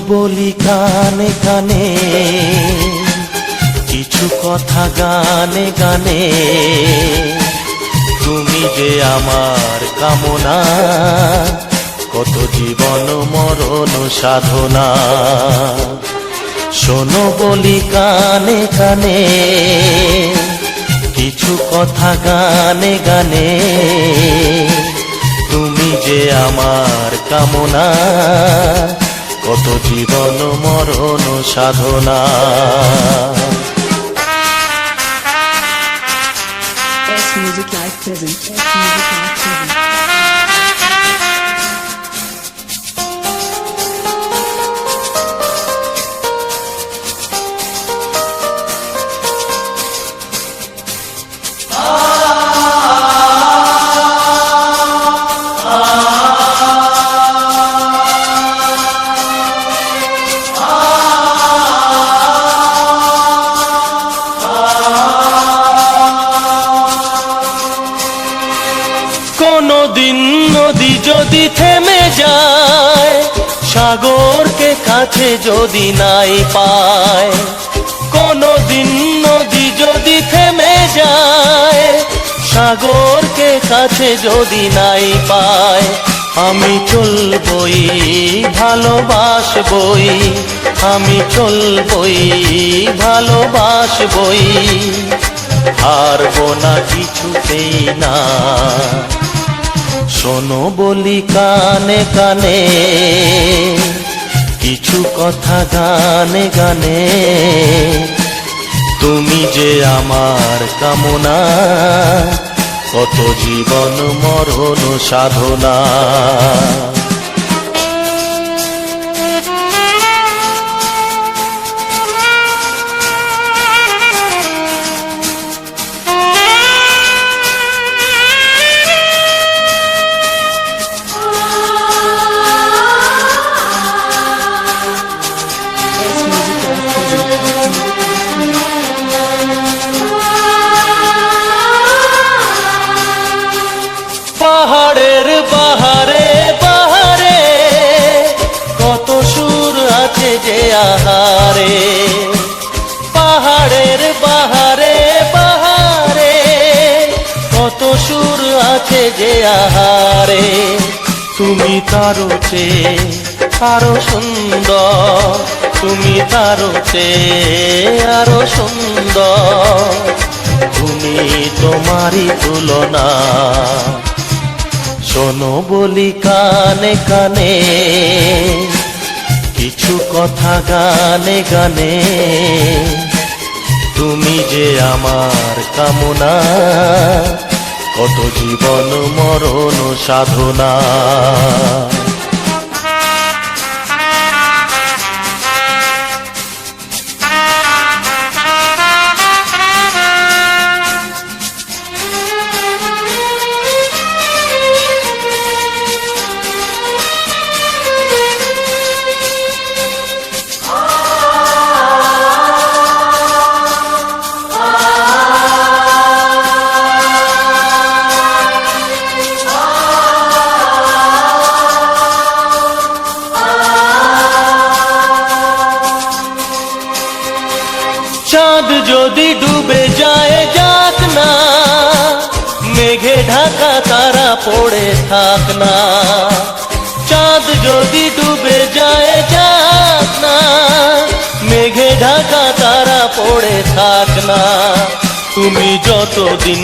বলি কানে কানে, কিছু কথা গানে গানে। তুমি যে আমার কামনা, কত জীবন মরণ সাধনা। শোনো বলি কানে কানে, কিছু কথা গানে গানে। তুমি যে আমার কামনা, কত জীবন মরণ সাধনা। Music Live present. Music Live present. কোনদিন নদী যদি থেমে যায়, সাগরকে কাছে যদি নাই পায়। কোনদিন নদী যদি থেমে যায়, সাগরকে কাছে যদি নাই পায়। আমি চলবই ভালোবাসবই, আমি চলবই ভালোবাসবই। হারবো না কিছুতেই না। শোনো বলি কানে কানে, কিছু কথা গানে গানে। তুমি যে আমার কামনা, কত জীবন মরণ সাধনা। পাহাড়ের বাহারে বাহারে, কত সুর আছে যে আহারে। পাহাড়ের বাহারে বাহারে, কত সুর আছে যে আহারে। তুমি তারও চেয়ে আরো সুন্দর, তুমি তারও চেয়ে আরো সুন্দর। তুমি তোমারই তুলনা। শোনো বলি কানে কানে, কিছু কথা গানে গানে। তুমি যে আমার কামনা, কত জীবন মরণ সাধনা। চাঁদ যদি ডুবে যায় যাক না, মেঘে ঢাকা তারা পড়ে থাক না। চাঁদ যদি ডুবে যায় যাক না, মেঘে ঢাকা তারা পড়ে থাক না। তুমি যতদিন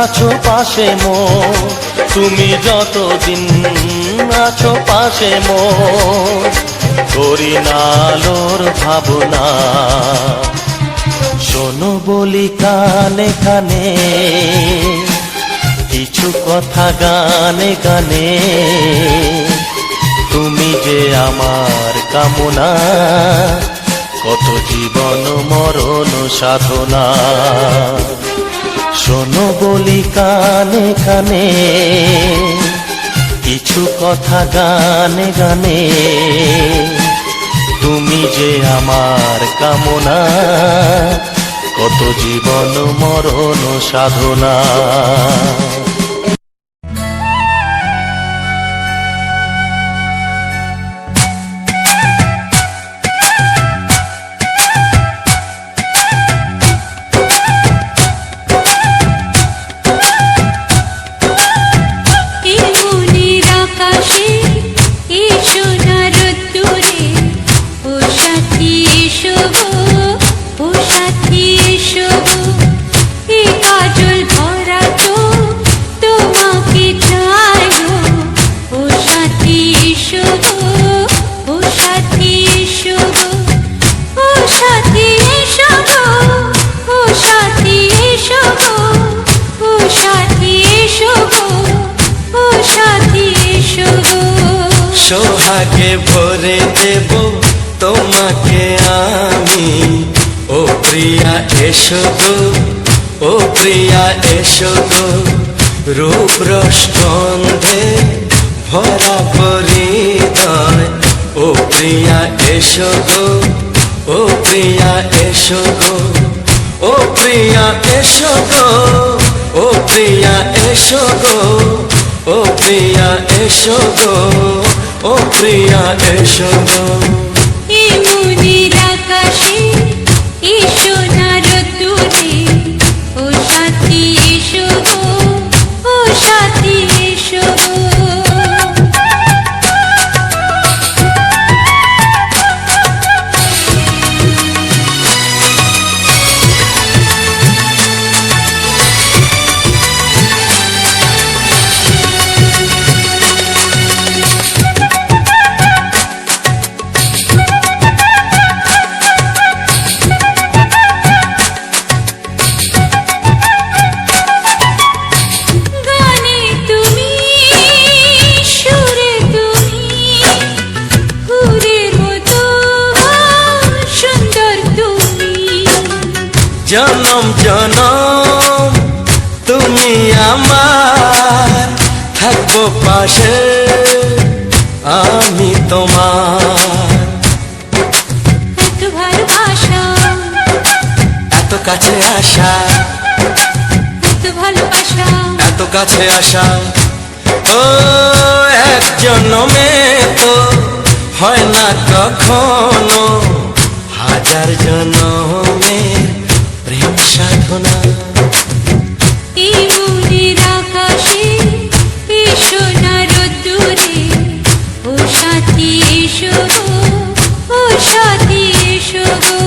আছো পাশে মোর, তুমি যতদিন আছো পাশে মোর, করি না আলোর ভাবনা। শোনো বলি কানে কানে, কিছু কথা গানে গানে। তুমি যে আমার কামনা, কত জীবন মরণ সাধনা। শোনো বলি কানে কানে, কিছু কথা গানে গানে। তুমি যে আমার কামনা, কত জীবন মরণ সাধনা। সোহাগে ভরে দেব তোমাকে আমি, ও প্রিয়া এসো গো, ও প্রিয়া এসো গো, রূপ রস গন্ধে ভরা পরিদয়, ও প্রিয়া এসো গো, ও প্রিয়া এসো গো, ও প্রিয়া এসো গো, ও প্রিয়া এসো গো, ও প্রিয়া এসো গো, ও প্রিয়া এসো গো। এই মনের আকাশে এসো না রোদ্দুরে, ও সাথী এসো গো, ও সাথী এসো গো। গানে তুমি, সুরে তুমি, ফুলের মতো সুন্দর তুমি। জনম জনম তুমি আমার, থাকবো পাশে আমি তোমার। এত ভালোবাসা, এত কাছে আসা, এত ভালোবাসা, এত কাছে আসা, ও এক জন্মে তো হয় না কখনো, হাজার জন্মের প্রেম সাধনা। এই মনের আকাশে এসো না রোদ্দুরে, ও সাথী এসো গো, ও সাথী এসো গো।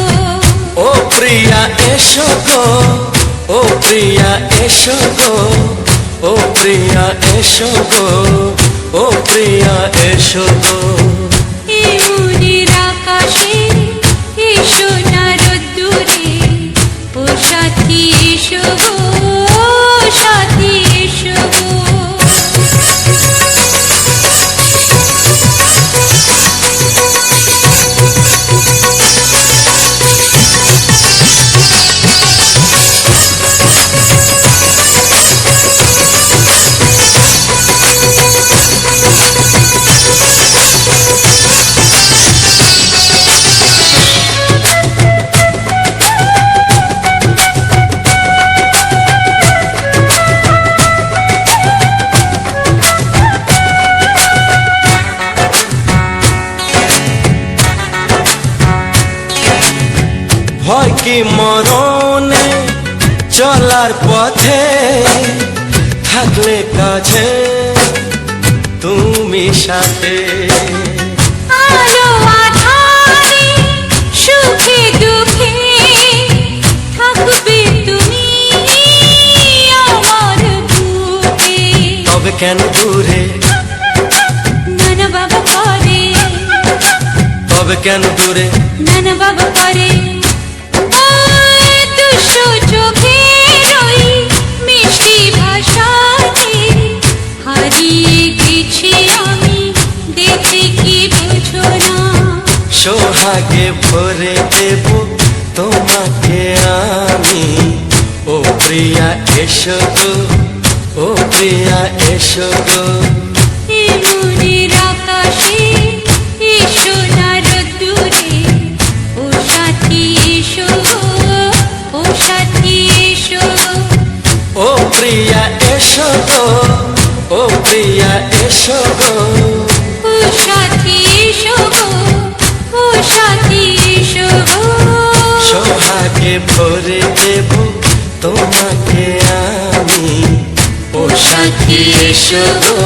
ও প্রিয়া এসো গো, ও প্রিয়া এসো গো, ও প্রিয়া এসো গো, ও প্রিয়া এসো গো। এই মনের আকাশে এসো না রোদ্দুরে, ও সাথী এসো গো, ও সাথী এসো গো। ভয় কি মরণে চলার পথে, থাকলে কাছে তুমি সাথে। আলো আঁধারে, সুখে দুঃখে, থাকবে তুমি আমার বুকে। তবে কেন দূরে, নানা বাবা করে, তবে কেন দূরে, নানা বাবা করে। ওই দুষ্টু চোখের ওই মিষ্টি ভাষাতে হারিয়ে গেছি আমি, দেখে কি বুঝো না। সোহাগে ভরে দেব তোমাকে আমি, ও প্রিয়া এসো গো, ও প্রিয়া এসো গো। এই মনের আকাশে এসো না রোদ্দুরে, ও সাথী এসো গো, ও সাথী এসো গো। ও প্রিয়া এসো গো, ও প্রিয়া এসো গো। ও সাথী এসো গো, ও সাথী এসো গো। সোহাগে ভরে দেব তোমাকে আমি, ও সাথী এসো গো,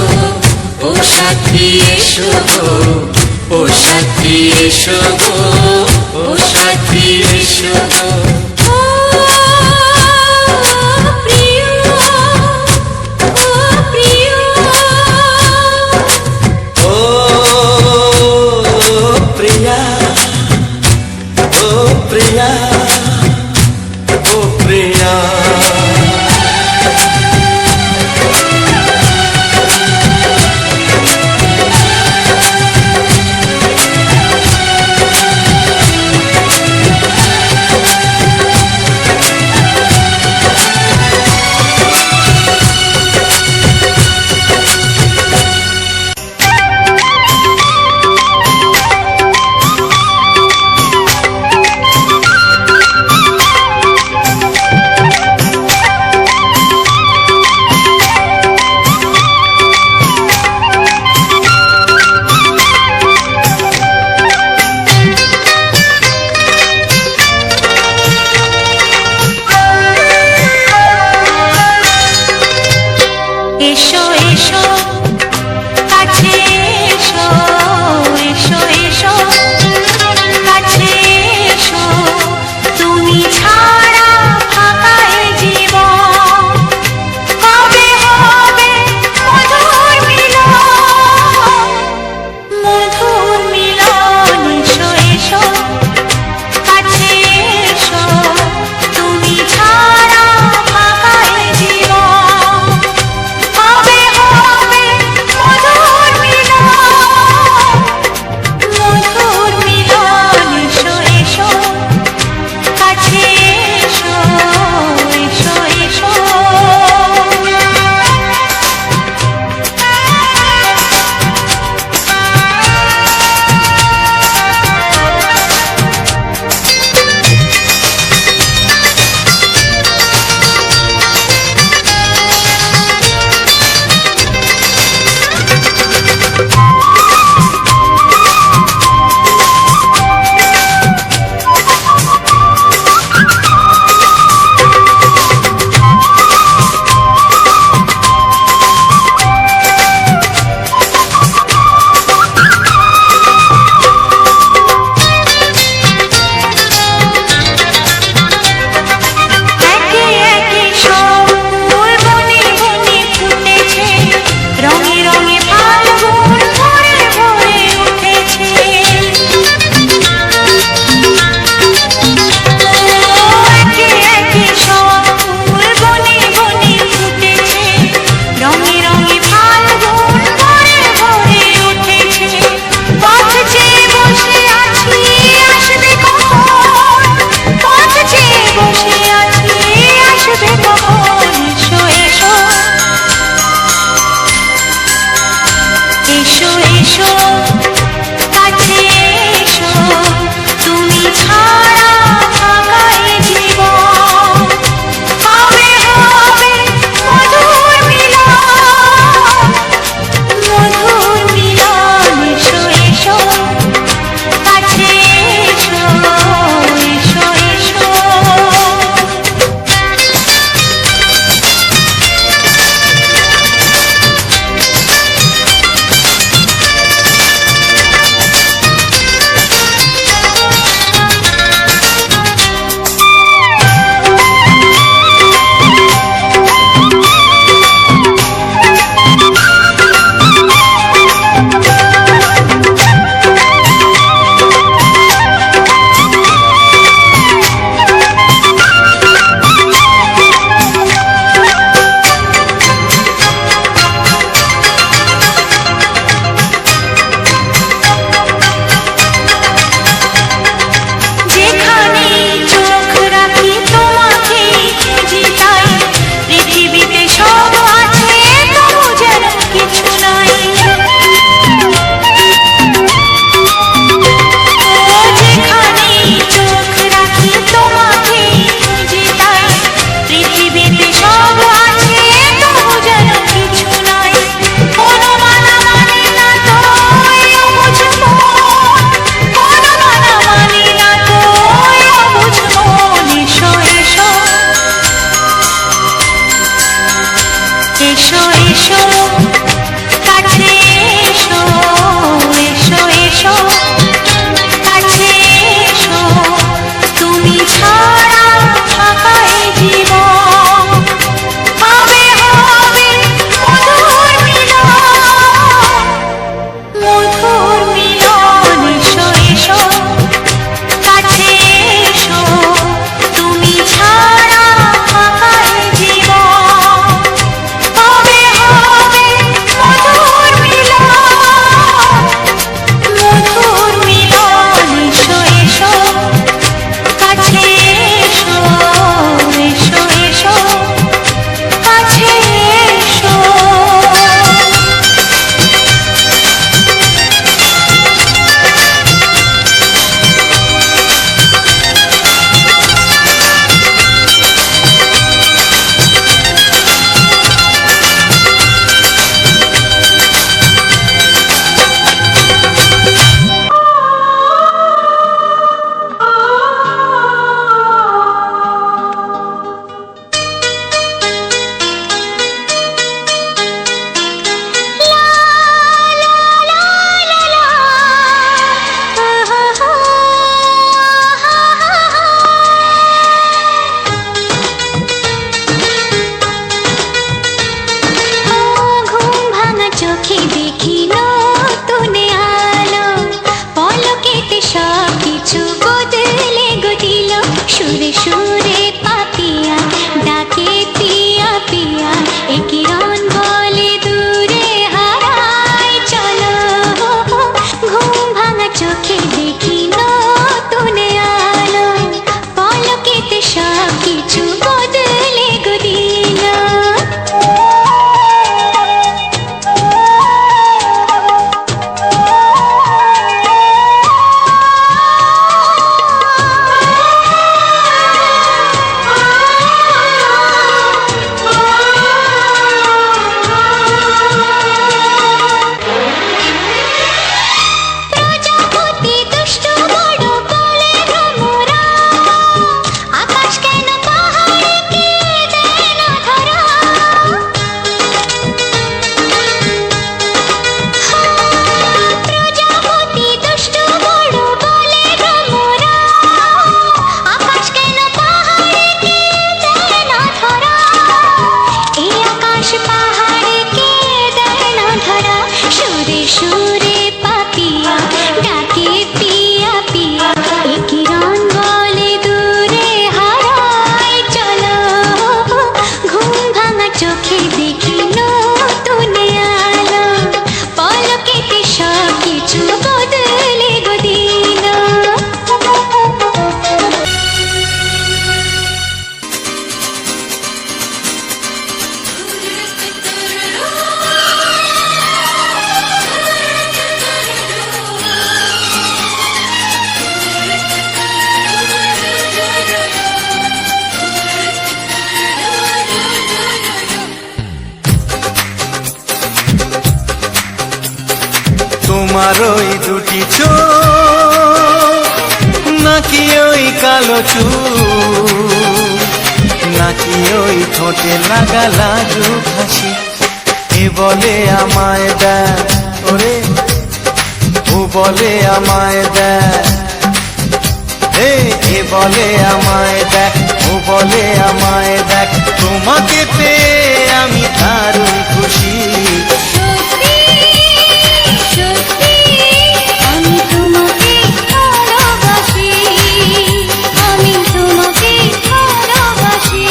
ও সাথী এসো গো, ও সাথী এসো গো, ও সাথী এসো গো। ও প্রিয়, ও প্রিয়, ও প্রিয়া, ও প্রিয়া, ও প্রিয়া। তোমার ওই দুটি চোখ নাকি ওই কালো চুল নাকি ওই ঠোঁটে লাগা লাজুক হাসি এ বলে আমায় দেয় ওরে ও বলে আমায় দেয় এ বলে আমায় দেখ ও বলে আমায় দেখ তোমাকে পেয়ে আমি দারুণ খুশি সত্যি সত্যি আমি তোমাকে ভালোবাসি আমি তোমাকে ভালোবাসি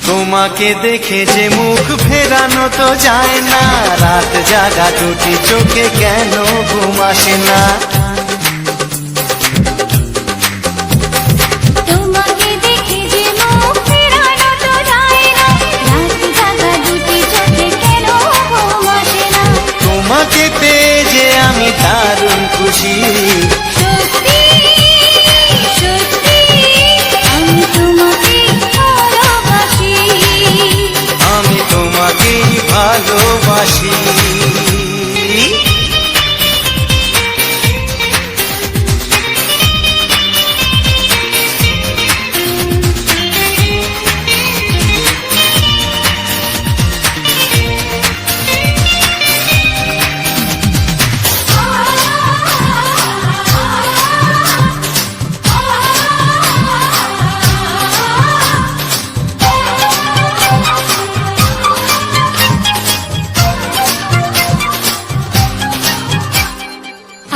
তোমাকে দেখে যে মুখ ফেরানো তো যায় না রাত জাগা দুটি চোখে কেন ঘুম আসে না তোমাকে দেখে যে মুখ ফেরানো তো যায় না রাত জাগা দুটি চোখে কেন ঘুম আসে না তোমাকে পেয়ে যে আমি দারুণ খুশি সত্যি সত্যি আমি তোমাকে ভালোবাসি আমি তোমাকেই ভালোবাসি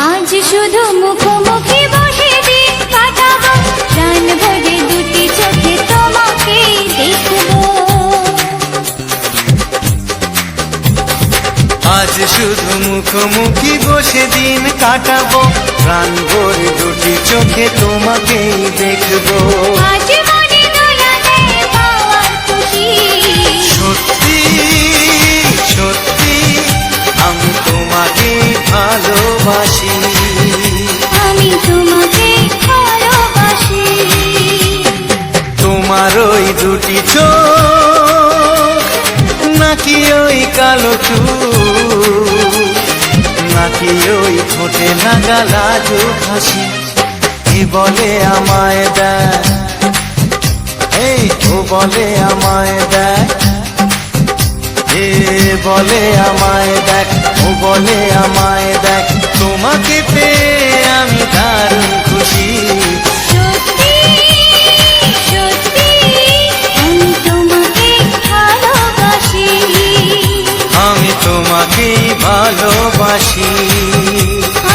আজ শুধু মুখোমুখি বসে দিন কাটাবো প্রাণ ভরে দুটি চোখে তোমাকে দেখবো আজ শুধু মুখোমুখি বসে দিন কাটাবো প্রাণ ভরে দুটি চোখে তোমাকেই দেখবো আজ মনে দোলা দেয় পাওয়ার খুশি সত্যি সত্যি আমি তোমাকেই ভালোবাসি আমি তোমাকে ভালোবাসি তোমার ওই দুটি চোখ নাকি ওই কালো চুল নাকি ওই ঠোঁটে লাগা লাজুক হাসি এ বলে আমায় দেয় ও বলে আমায় দেয় এ বলে আমায় দেখ ও বলে আমায় দেখ তোমাকে পেয়ে আমি দারুণ খুশি সত্যি সত্যি আমি তোমাকে ভালোবাসি আমি তোমাকেই ভালোবাসি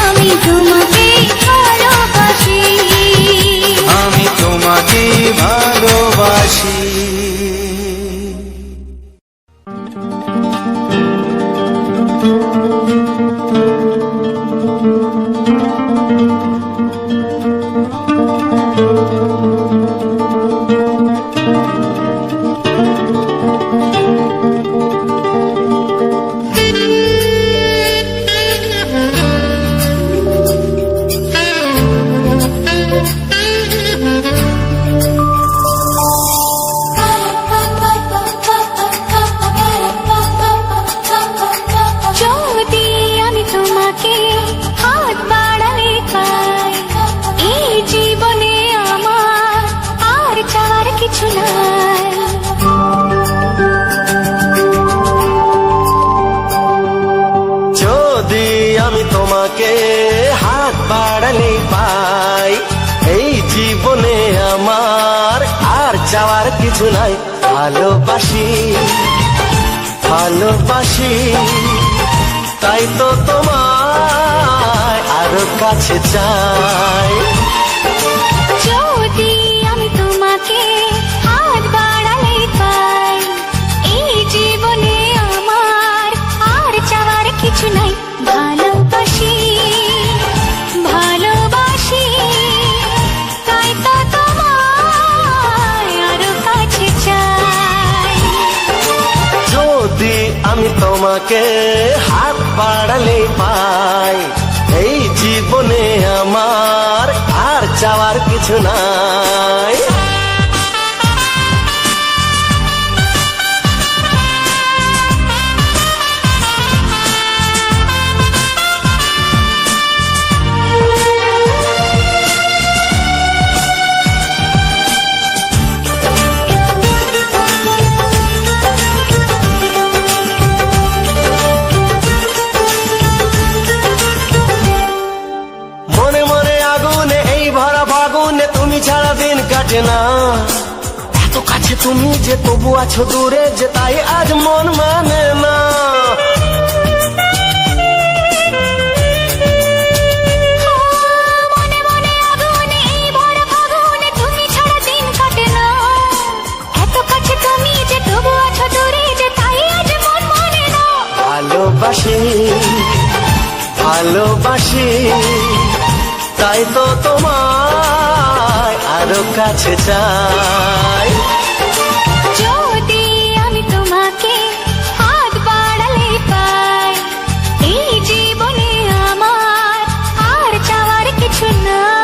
আমি তোমাকে ভালোবাসি আমি তোমাকেই ভালোবাসি যদি আমি তোমাকে হাত বাড়ালে পাই এই জীবনে আমার আর চাওয়ার কিছু নাই যদি আমি তোমাকে হাত বাড়ালে পাই এই জীবনে আমার আর চাওয়ার কিছু নাই ভালোবাসি ভালোবাসি তাই তো তোমায় আরো কাছে চাই যদি আমি তোমাকে হাত বাড়ালে পাই এই জীবনে আমার আর তোমাকে হাত বাড়ালে পাই, এই জীবনে আমার আর চাওয়ার কিছু নাই। মনে মনে আগুনে এই ভরা ফাগুনে তুমি ছাড়া দিন কাটে না, এত কাছে তুমি যে তবু আছো দূরে যে তাই আজ মন মানে না। মনে মনে আগুনে এই ভরা ফাগুনে তুমি ছাড়া দিন কাটে না, এত কাছে তুমি যে তবু আছো দূরে যে তাই আজ মন মানে না। ভালোবাসি ভালোবাসি তাই তো তোমায় আরো কাছে চাই। যদি আমি তোমাকে হাত বাড়ালে পাই, এই জীবনে আমার আর চাওয়ার কিছু নাই।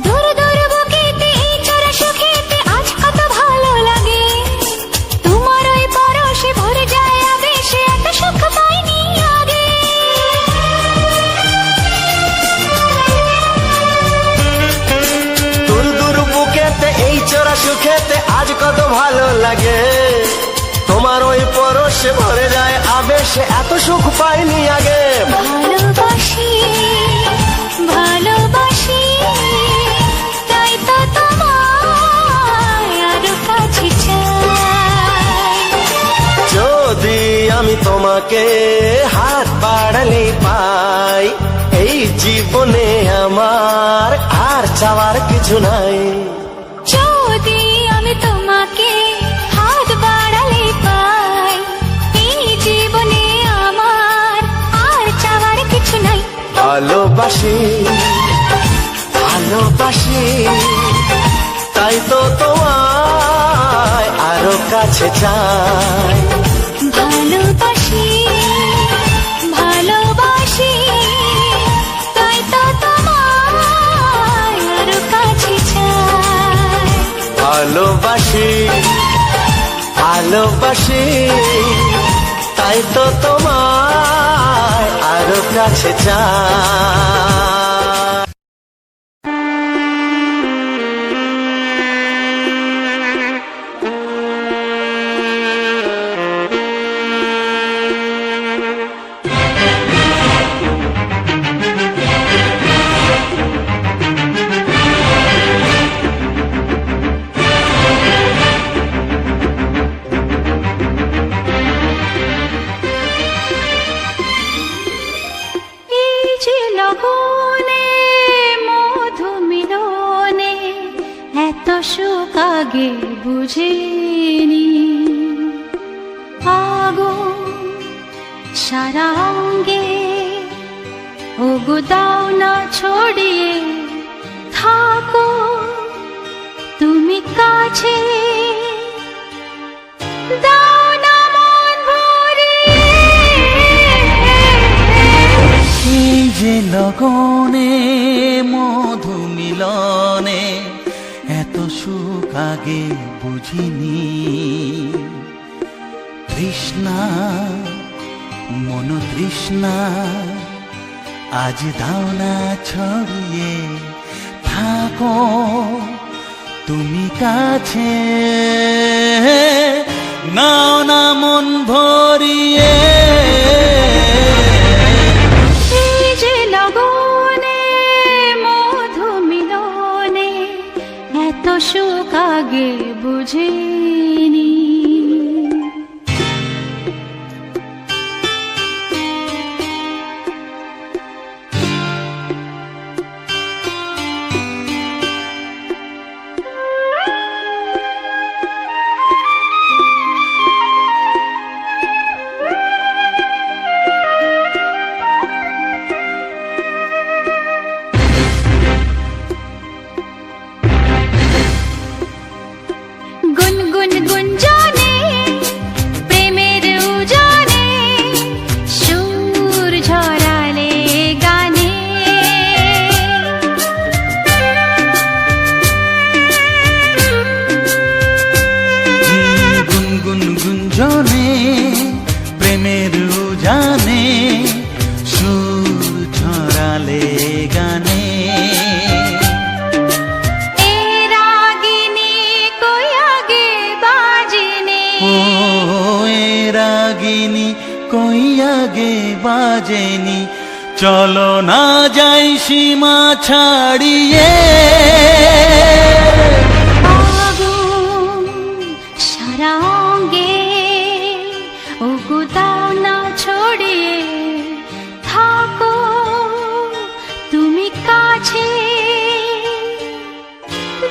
দূর দূর বুকেতে এই চড়া সুখেতে আজ কত ভালো লাগে, তোমার ওই পরশে ভরে যায় আবেশে এত সুখ পাইনি আগে। দূর দূর বুকেতে এই চোরা সুখেতে আজ কত ভালো লাগে, তোমার ওই পরশে ভরে যায় আবেশে এত সুখ পাইনি আগে। ভালোবাসি ভালোবাসি তাই তো তোমায় আরো কাছে চাই। যদি আমি তোমাকে হাত বাড়ালে পাই, এই জীবনে আমার আর চাওয়ার কিছু নাই। যদি আমি তোমাকে হাত বাড়ালে পাই, এই জীবনে আমার আর চাওয়ার কিছু নাই। ভালোবাসি ভালোবাসি তাই তো তোমায় আরো কাছে চাই। ভালোবাসি ভালোবাসি তাই তো তোমায় আরো কাছে চাই। ভালোবাসি ভালোবাসি তাই তো তোমায় আরো কাছে চাই। এই যে লগনে মধু মিলনে এত সুখ আগে বুঝিনি, আগুন সারা অঙ্গে ওগো দাও না ছড়িয়ে থাকো তুমি কাছে, দাও না মন ভরিয়ে। এই যে লগনে মধু মিলনে এত সুখ আগে বুঝিনি, তৃষ্ণা মন তৃষ্ণা আজ দাও না ছড়িয়ে থাকো তুমি কাছে, নাও না মন ভরিয়ে। এই যে লগনে মধু মিলনে এত সুখ আগে বুঝিনি। বাজেনি, চলো না যাই সীমা ছাড়িয়ে। আগুন সারা অঙ্গে, ওগো দাও না ছড়িয়ে, থাকো তুমি কাছে,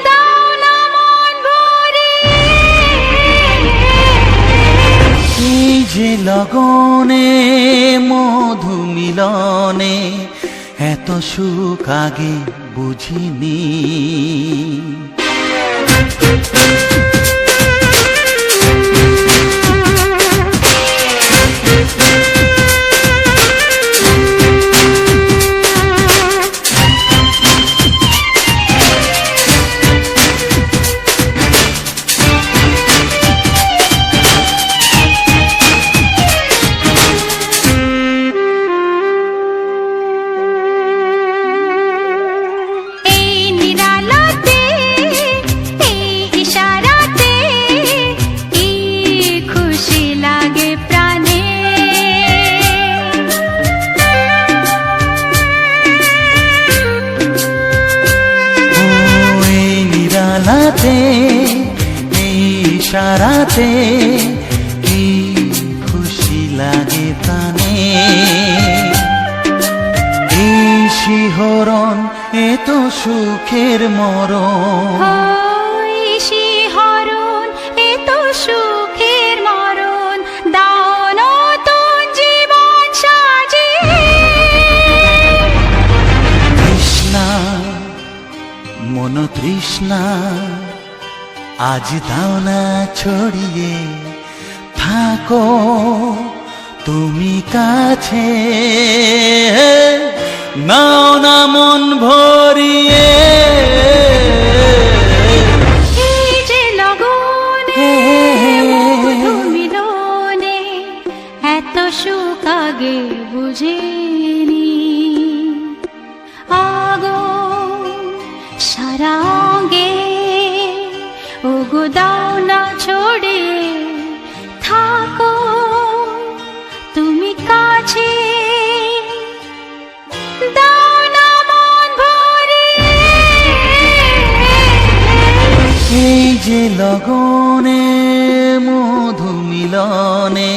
দাও না মন ভরিয়ে। এই যে লগনে মধু মিলনে, এত সুখ আগে বুঝিনি। এই নিরালাতে, এই ইশারাতে, কি খুশি লাগে প্রাণে। ও এই নিরালাতে, এই ইশারাতে, কি খুশি লাগে প্রাণে। এই শিহরণ এ তো সুখের মরণ, ওই শিহরণ এ তো সুখের মরণ, দাও নতুন জীবন সাজিয়ে। তৃষ্ণা মন তৃষ্ণা, আজ দাও না ছড়িয়ে, থাকো তুমি কাছে, নাও না মন ভরিয়ে। এই যে লগনে মধু মিলনে, এত সুখ আগে বুঝিনি। আগুন সারা অঙ্গে, ওগো দাও না ছড়িয়ে, থাকো তুমি কাছে, দাও না মন ভরিয়ে। এই যে লগনে মধু মিলনে,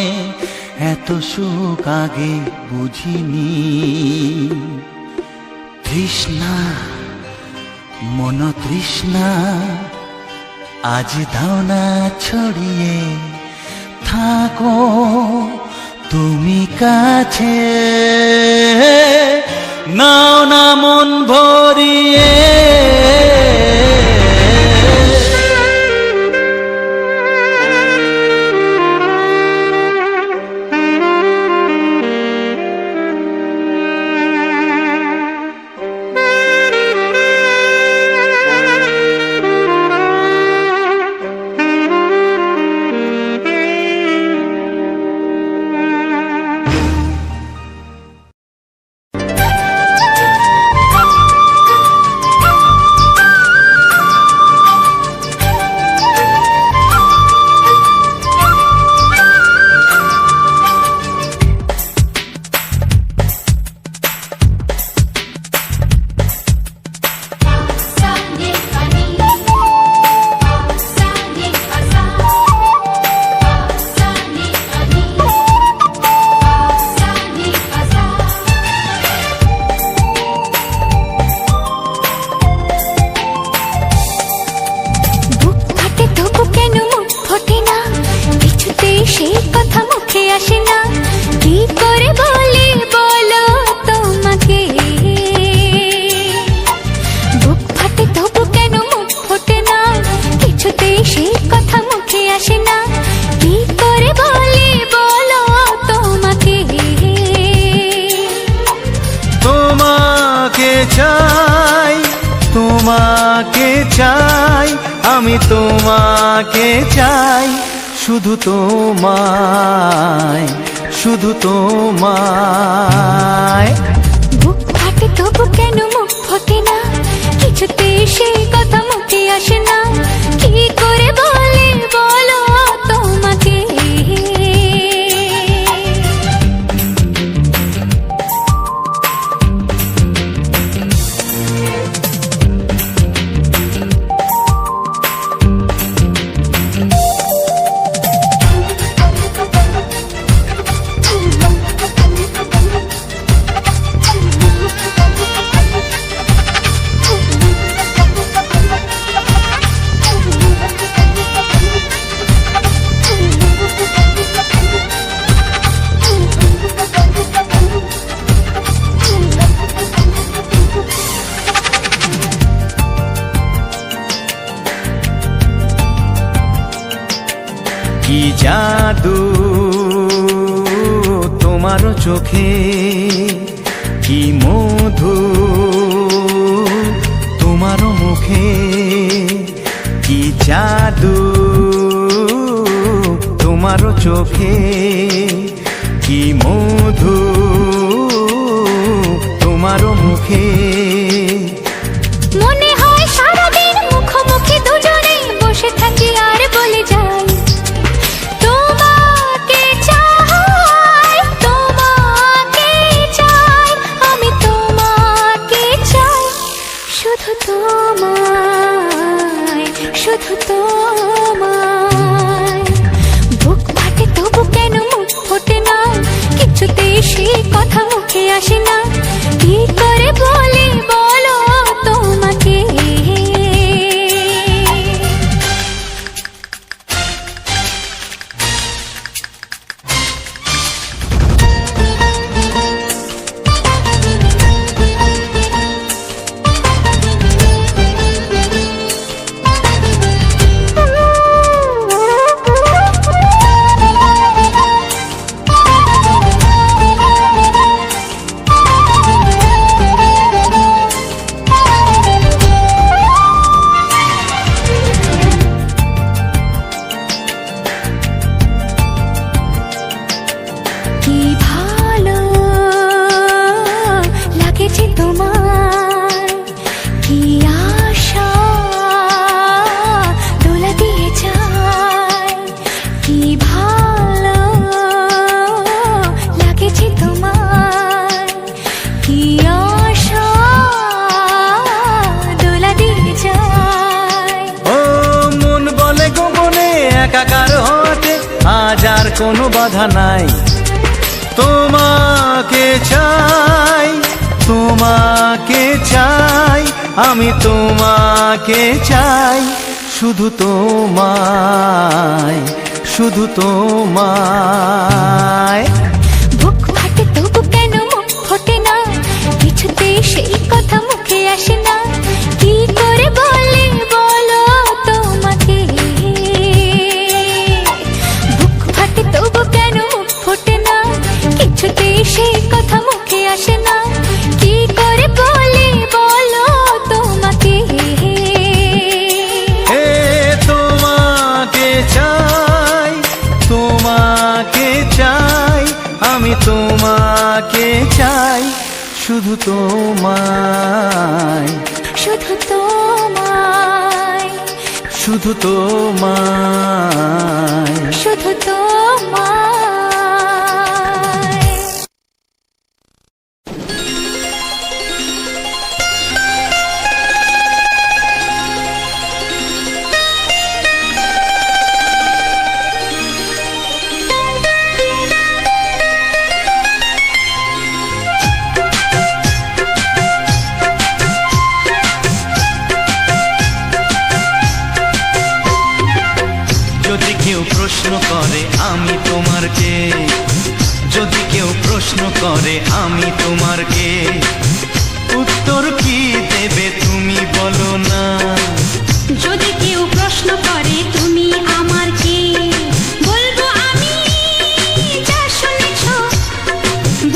এত সুখ আগে বুঝিনি। তৃষ্ণা মন তৃষ্ণা, আজ দাও না ছড়িয়ে, থাকো তুমি কাছে, নাও না মন ভরিয়ে। চাই, তোমাকে চাই, আমি তোমাকে চাই, শুধু তোমায়, শুধু তোমায়। বুক ফাটে তবু কেন মুখ ফোটে না, কিছুতে সেই কথা মুখে আসে না, কি করে বলে বলো তোমাকে। কি জাদু তোমার চোখে, কি মধু তোমার মুখে, কি জাদু তোমার চোখে, কি মধু তোমার মুখে। মনে হয় সারাদিন মুখোমুখি দুজনে বসে থাকি আর বলে যাই তোমাকে চাই, তোমাকে চাই, আমি তোমাকে চাই, শুধু তোমায়, শুধু তোমায়। বুক ফাটে তবু কেন মুখ ফোটে না, কিছুতেই সেই কথা মুখে আসে না, কি করে বলি বলো তোমাকে। কি ভালো লাগেছে তোমার, কি আশা দোলা দিয়ে যায়, কি ভালো লাগেছে তোমার, কি আশা দোলা দিয়ে যায়। ও মন বলে গোপনে একাকার হতে আজ আর কোনো বাধা নাই, তোমাকে চাই, তোমাকে চাই, আমি তোমাকে চাই, শুধু তোমায়, শুধু তোমায়। বুক ফাটে তবু কেন মুখ ফোটে না, কিছুতেই সেই কথা মুখে আসে না, কি করে বলি বলো তোমাকে। বুক ফাটে তবু কেন মুখ ফোটে না, কিছুতেই সেই কথা মুখে আসে না, কি করে বলি বলো তোমাকে। হে তোমাকে চাই, তোমাকে চাই, আমি তোমাকে চাই, শুধু তোমায়, শুধু তোমায়, শুধু তোমায়। শুধু তোমায়। যদি কেউ প্রশ্ন করে আমি তোমার কে, যদি কেউ প্রশ্ন করে আমি তোমার কে, উত্তর কি দেবে তুমি বলো না। যদি কেউ প্রশ্ন করে তুমি আমার কে, বলবো আমি যা শুনেছ,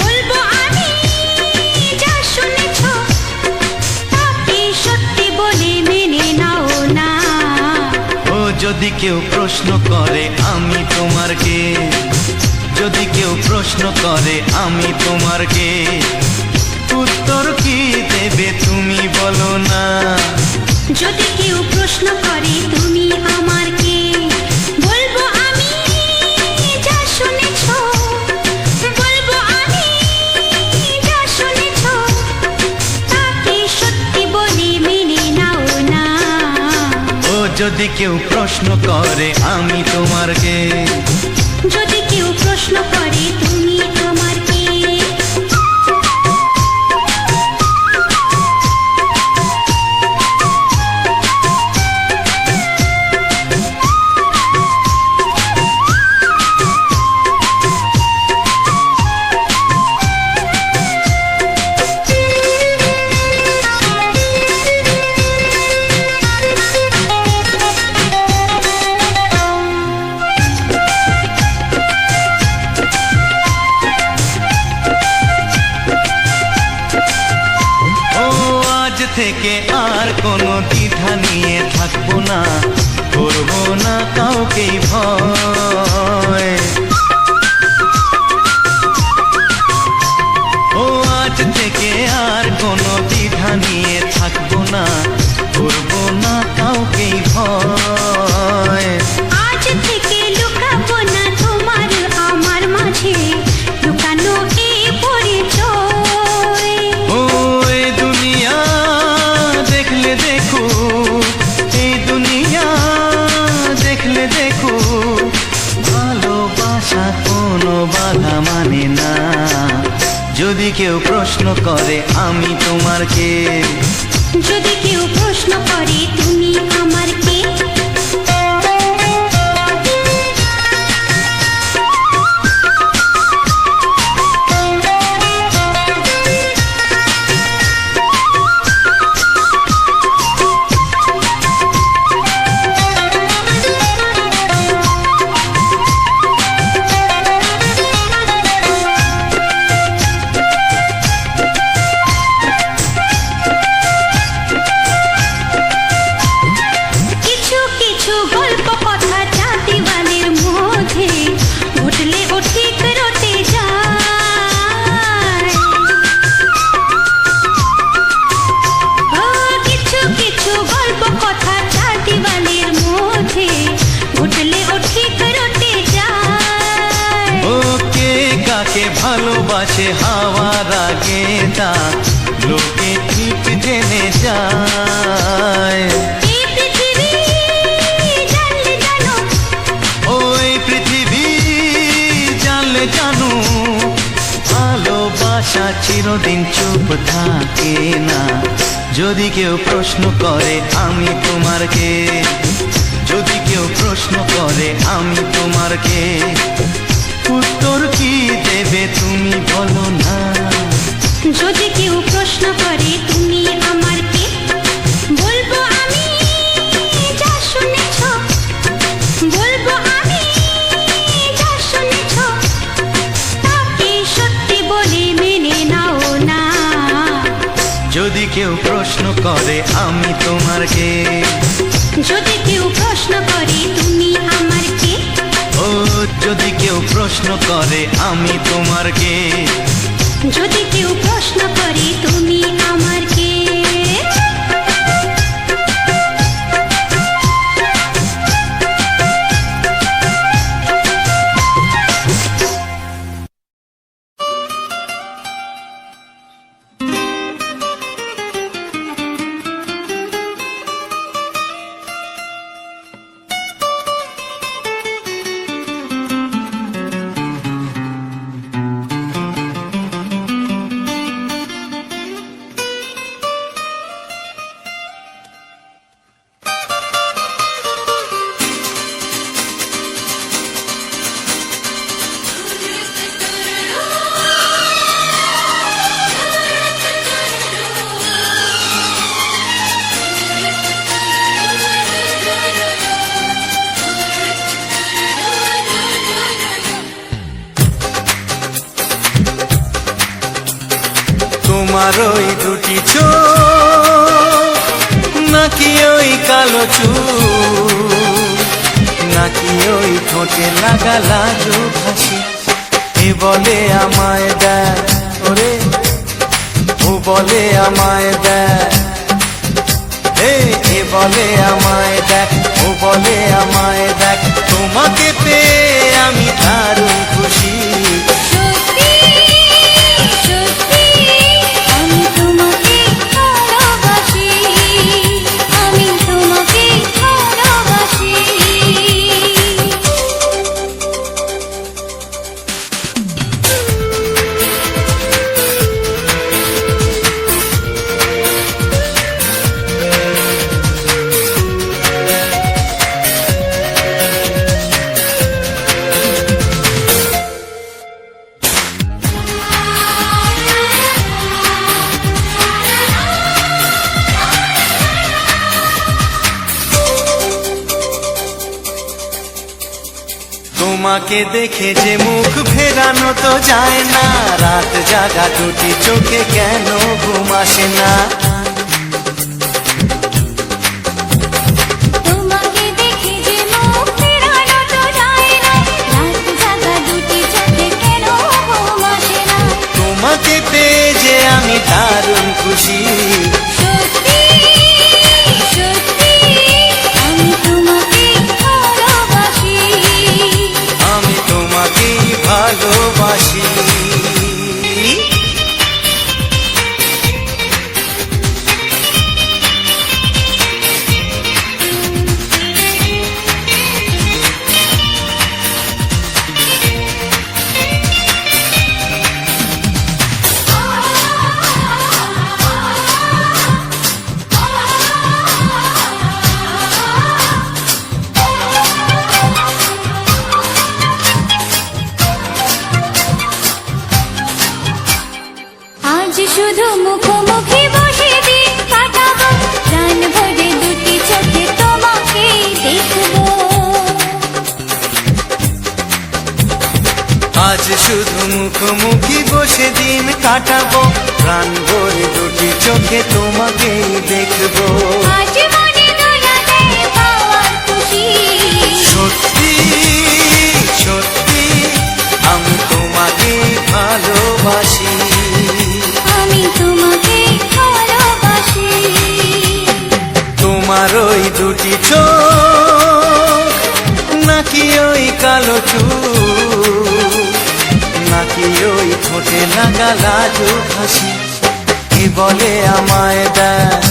বলবো আমি যা শুনেছ, তাকে সত্যি বলে মেনে নাও না। ও যদি কেউ প্রশ্ন করে আমি তোমার কে, যদি কেউ প্রশ্ন করে আমি তোমার কে, উত্তর কি দেবে তুমি বলো না। যদি কেউ প্রশ্ন করে তুমি আমার কে, বলবো আমি যা শুনেছ, বলবো আমি যা শুনেছ, তাকে সত্যি বলে মেনে নাও না। ও যদি কেউ প্রশ্ন করে আমি তোমার কে, যদি কেউ প্রশ্ন করে তুমি আমার কে। কোনো দ্বিধা নিয়ে থাকবো না, করবো না কাউকেই ভয়। ও আজ থেকে আর কোনো দ্বিধা নিয়ে থাকবো না, করবো না কাউকেই ভয়। আজ থেকে লুকাবো না তোমার আমার মাঝে লুকানো এই পরিচয়। ও এই দুনিয়া দেখলে দেখো, এই দুনিয়া দেখলে দেখো, ভালোবাসা কোনো বাধা মানে না। যদি কেউ প্রশ্ন করে আমি তোমার কে, যদি কেউ প্রশ্ন করে তুমি আমার কে, কিছু কিছু গল্প কথা চাঁদিওয়ালের মধ্যে ঘটলে ও ঠিক রটে যায়। ও কিছু কিছু গল্প কথা চাঁদিওয়ালের মধ্যে ঘটলে ও ঠিক রটে যায়। ও কে কাকে ভালোবাসে হাওয়ার আগে তা লোকে ঠিক জেনে যায়। এই পৃথিবী জানলে জানো, ওই পৃথিবী জানলে জানো, ভালোবাসা চিরদিন চুপ থাকে না। যদি কেউ প্রশ্ন করে আমি তোমার কে, যদি কেউ প্রশ্ন করে আমি তোমার কে, উত্তর কি দেবে তুমি বলো না। যদি কেউ প্রশ্ন করে তুমি আমার কে, বলবো আমি যা শুনেছ, বলবো আমি যা শুনেছ, তাকে সত্যি বলে মেনে নাও না। যদি কেউ প্রশ্ন করে আমি তোমার কে, যদি কেউ প্রশ্ন করে তুমি আমার কে, ও যদি কেউ প্রশ্ন করে আমি তোমার কে, যদি কেউ প্রশ্ন করে তুমি আমার কে। তোমার ওই দুটি চোখ, নাকি ওই কালো চুল, নাকি ওই ঠোঁটে লাগা লাজুক হাসি, এ বলে আমায় দেয় ওরে, ও বলে আমায় দেয়, এ বলে আমায় দেখ, ও বলে আমায় দেখ, তোমাকে পেয়ে আমি দারুণ খুশি। সত্যি সত্যি আমি তোমাকে ভালোবাসি, আমি তোমাকে ভালোবাসি। তোমাকে দেখে যে মুখ ফেরানো তো যায় না, রাত জাগা দুটি চোখে কেন ঘুম আসে না। শুধু মুখোমুখি বসে দিন কাটাবো, প্রাণ ভরে দুটি চোখে তোমাকেই দেখবো। আজ মনে দোলা দেয় পাওয়ার খুশি, সত্যি সত্যি আমি তোমাকে ভালোবাসি, আমি তোমাকে ভালোবাসি। তোমার ওই দুটি চোখ নাকি ওই কালো চুল, নাকি ওই ঠোঁটে লাগা লাজুক হাসি, কে বলে আমায় দেখ,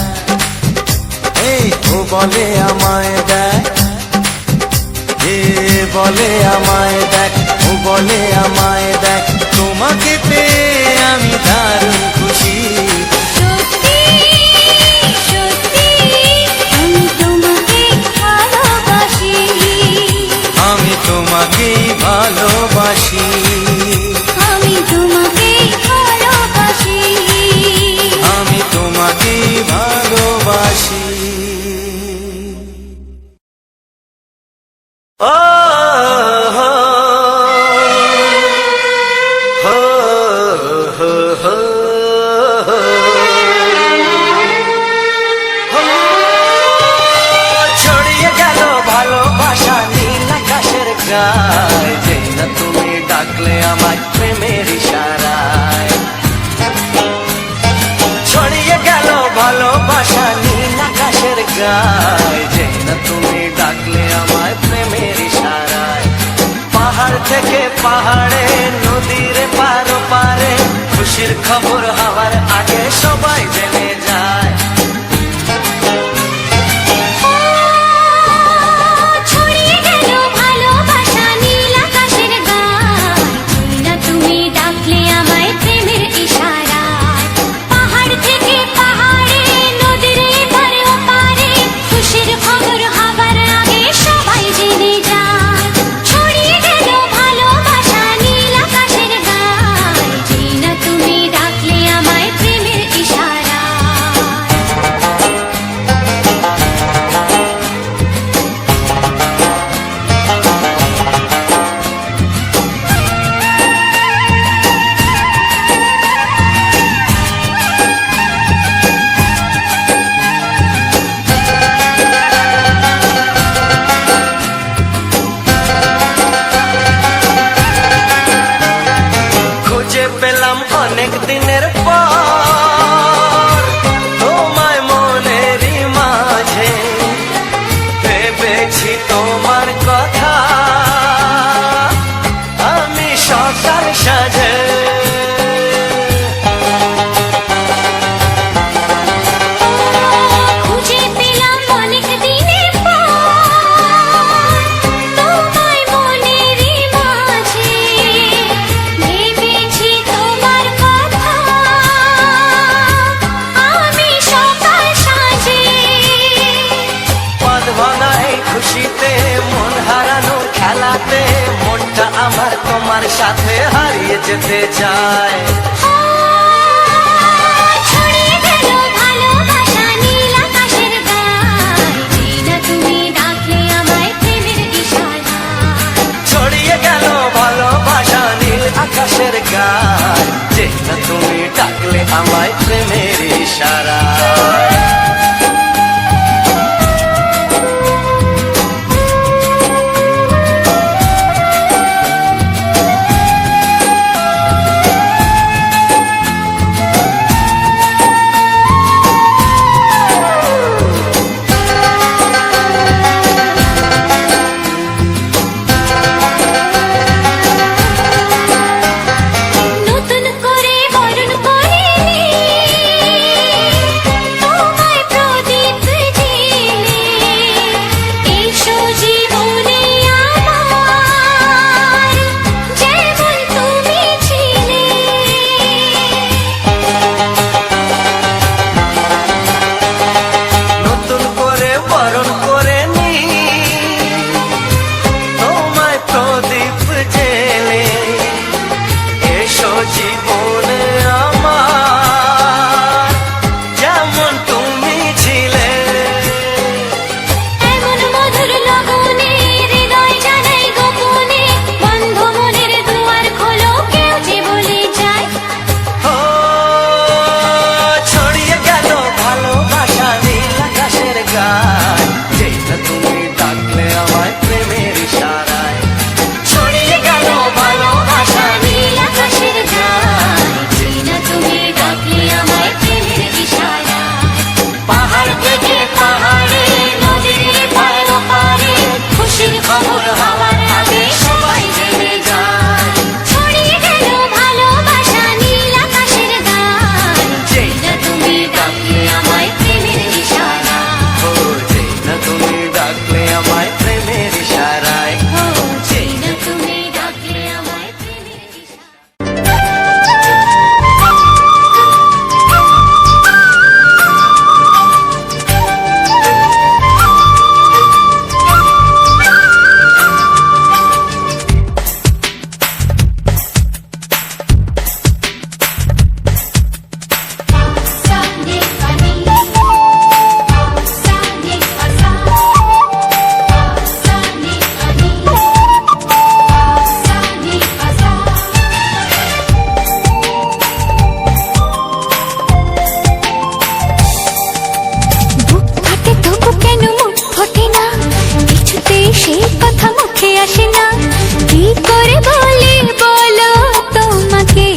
এই ও বলে আমায় দেখ, এ বলে আমায় দেখ, ও বলে আমায় দেখ, তোমাকে পেয়ে আমি দারুণ খুশি। সত্যি সত্যি আমি তোমাকে ভালোবাসি, আমি তোমাকেই ভালোবাসি, আমি তোমাকে ভালোবাসি। আমি তোমাকেই ভালোবাসি। ও হো হো হো হো ছড়িয়ে গেল ভালোবাসা নীল আকাশের গায়ে, যেই না তুমি ডাকলে আমায় প্রেমের ইশারায়। ছড়িয়ে গেল ভালোবাসা নীল আকাশের গায়ে, যেই না তুমি ডাকলে আমায় প্রেমের ইশারায়। পাহাড় থেকে পাহাড়ে, নদীর পারো পারে, খুশির খবর হওয়ার আগে সবাই জেনে যায়। ছড়িয়ে গেল ভালোবাসা নীল আকাশের গায়ে, যেই না তুমি ডাকলে আমায় প্রেমের ইশারায়। পাহাড় থেকে পাহাড়ে, নদীর এপারে ওপারে, খুশির খবর হবার আগে সবাই জেনে যায়। ছড়িয়ে গেল ভালোবাসা নীল আকাশের গায়ে, যেই না তুমি ডাকলে আমায় প্রেমের ইশারায়। খুঁজে পেলাম অনেক দিনের পর তোমায় মনেরই মাঝে, ভেবেছি তোমার কথা আমি সকাল সাজে। খুঁজে পেলাম অনেক দিনের পর তোমায় মনেরই মাঝে, ভেবেছি তোমার কথা আমি সকাল সাজে। পদ ভাঙা এই খুশিতে, মন হারানো খেলাতে, মনটা আমার তোমার সাথে হারিয়ে যেতে চায়। ছড়িয়ে গেল ভালোবাসা নীল আকাশের গায়ে, যেই না তুমি ডাকলে আমায় প্রেমের ইশারায়। ছড়িয়ে গেল ভালোবাসা নীল আকাশের গায়ে, যেই না তুমি ডাকলে আমায় প্রেমের ইশারায়। যায়, যেই না তুমি ডাকলে আমায় প্রেমের ইশারায়। ছড়িয়ে গেল ভালোবাসা নীল আকাশের গায়, যেই না তুমি ডাকলে আমায় প্রেমের ইশারায়। পাহাড় থেকে পাহাড়ে, নদীর পার পারে, খুশির খবর হওয়ার আগে সবাই জেনে যায়। ছড়িয়ে গেল ভালোবাসা নীল আকাশের গায়, যেই না তুমি ডাকলে আমায় প্রেমের ইশারায়। ও যেই না তুমি ডাকলে আমায় প্রেমের ইশারায়। ও যেই না তুমি ডাকলে আমায় প্রেমের ইশারায়। Sani pani, sani asa, sani pani, sani asa. বুক ফাটে তবু কেন মুখ ফোটে না, কিছুতে সেই কথা মুখে আসে না, কি করে বলি বলো তোমাকে।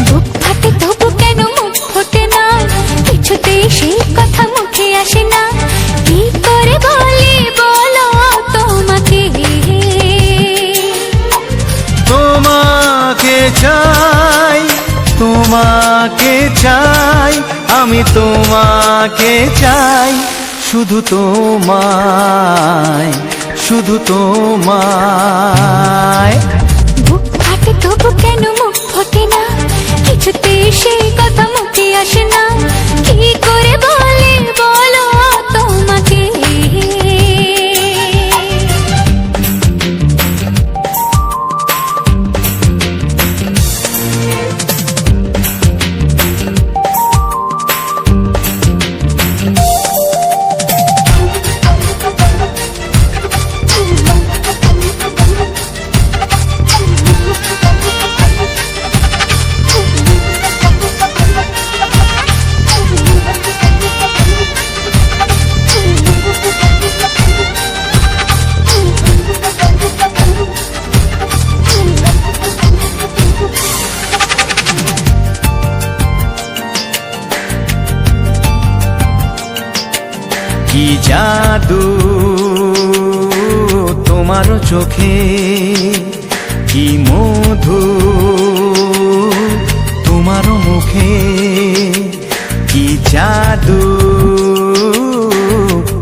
বুক ফাটে তবু কেন মুখ ফোটে না, কিছুতে সেই কথা মুখে আসে না, কি করে বলি বলো তোমাকে। তোমাকে চাই, তোমাকে চাই, আমি তোমাকে চাই, শুধু তোমায়, শুধু তোমায়। বুক ফাটে তবু কেন মুখ ফোটে না, কিছুতে সেই কথা মুখে আসে না, কি করে বলে বলো তোমাকে। কি জাদু তোমার চোখে, কি মধু তোমার মুখে, কি জাদু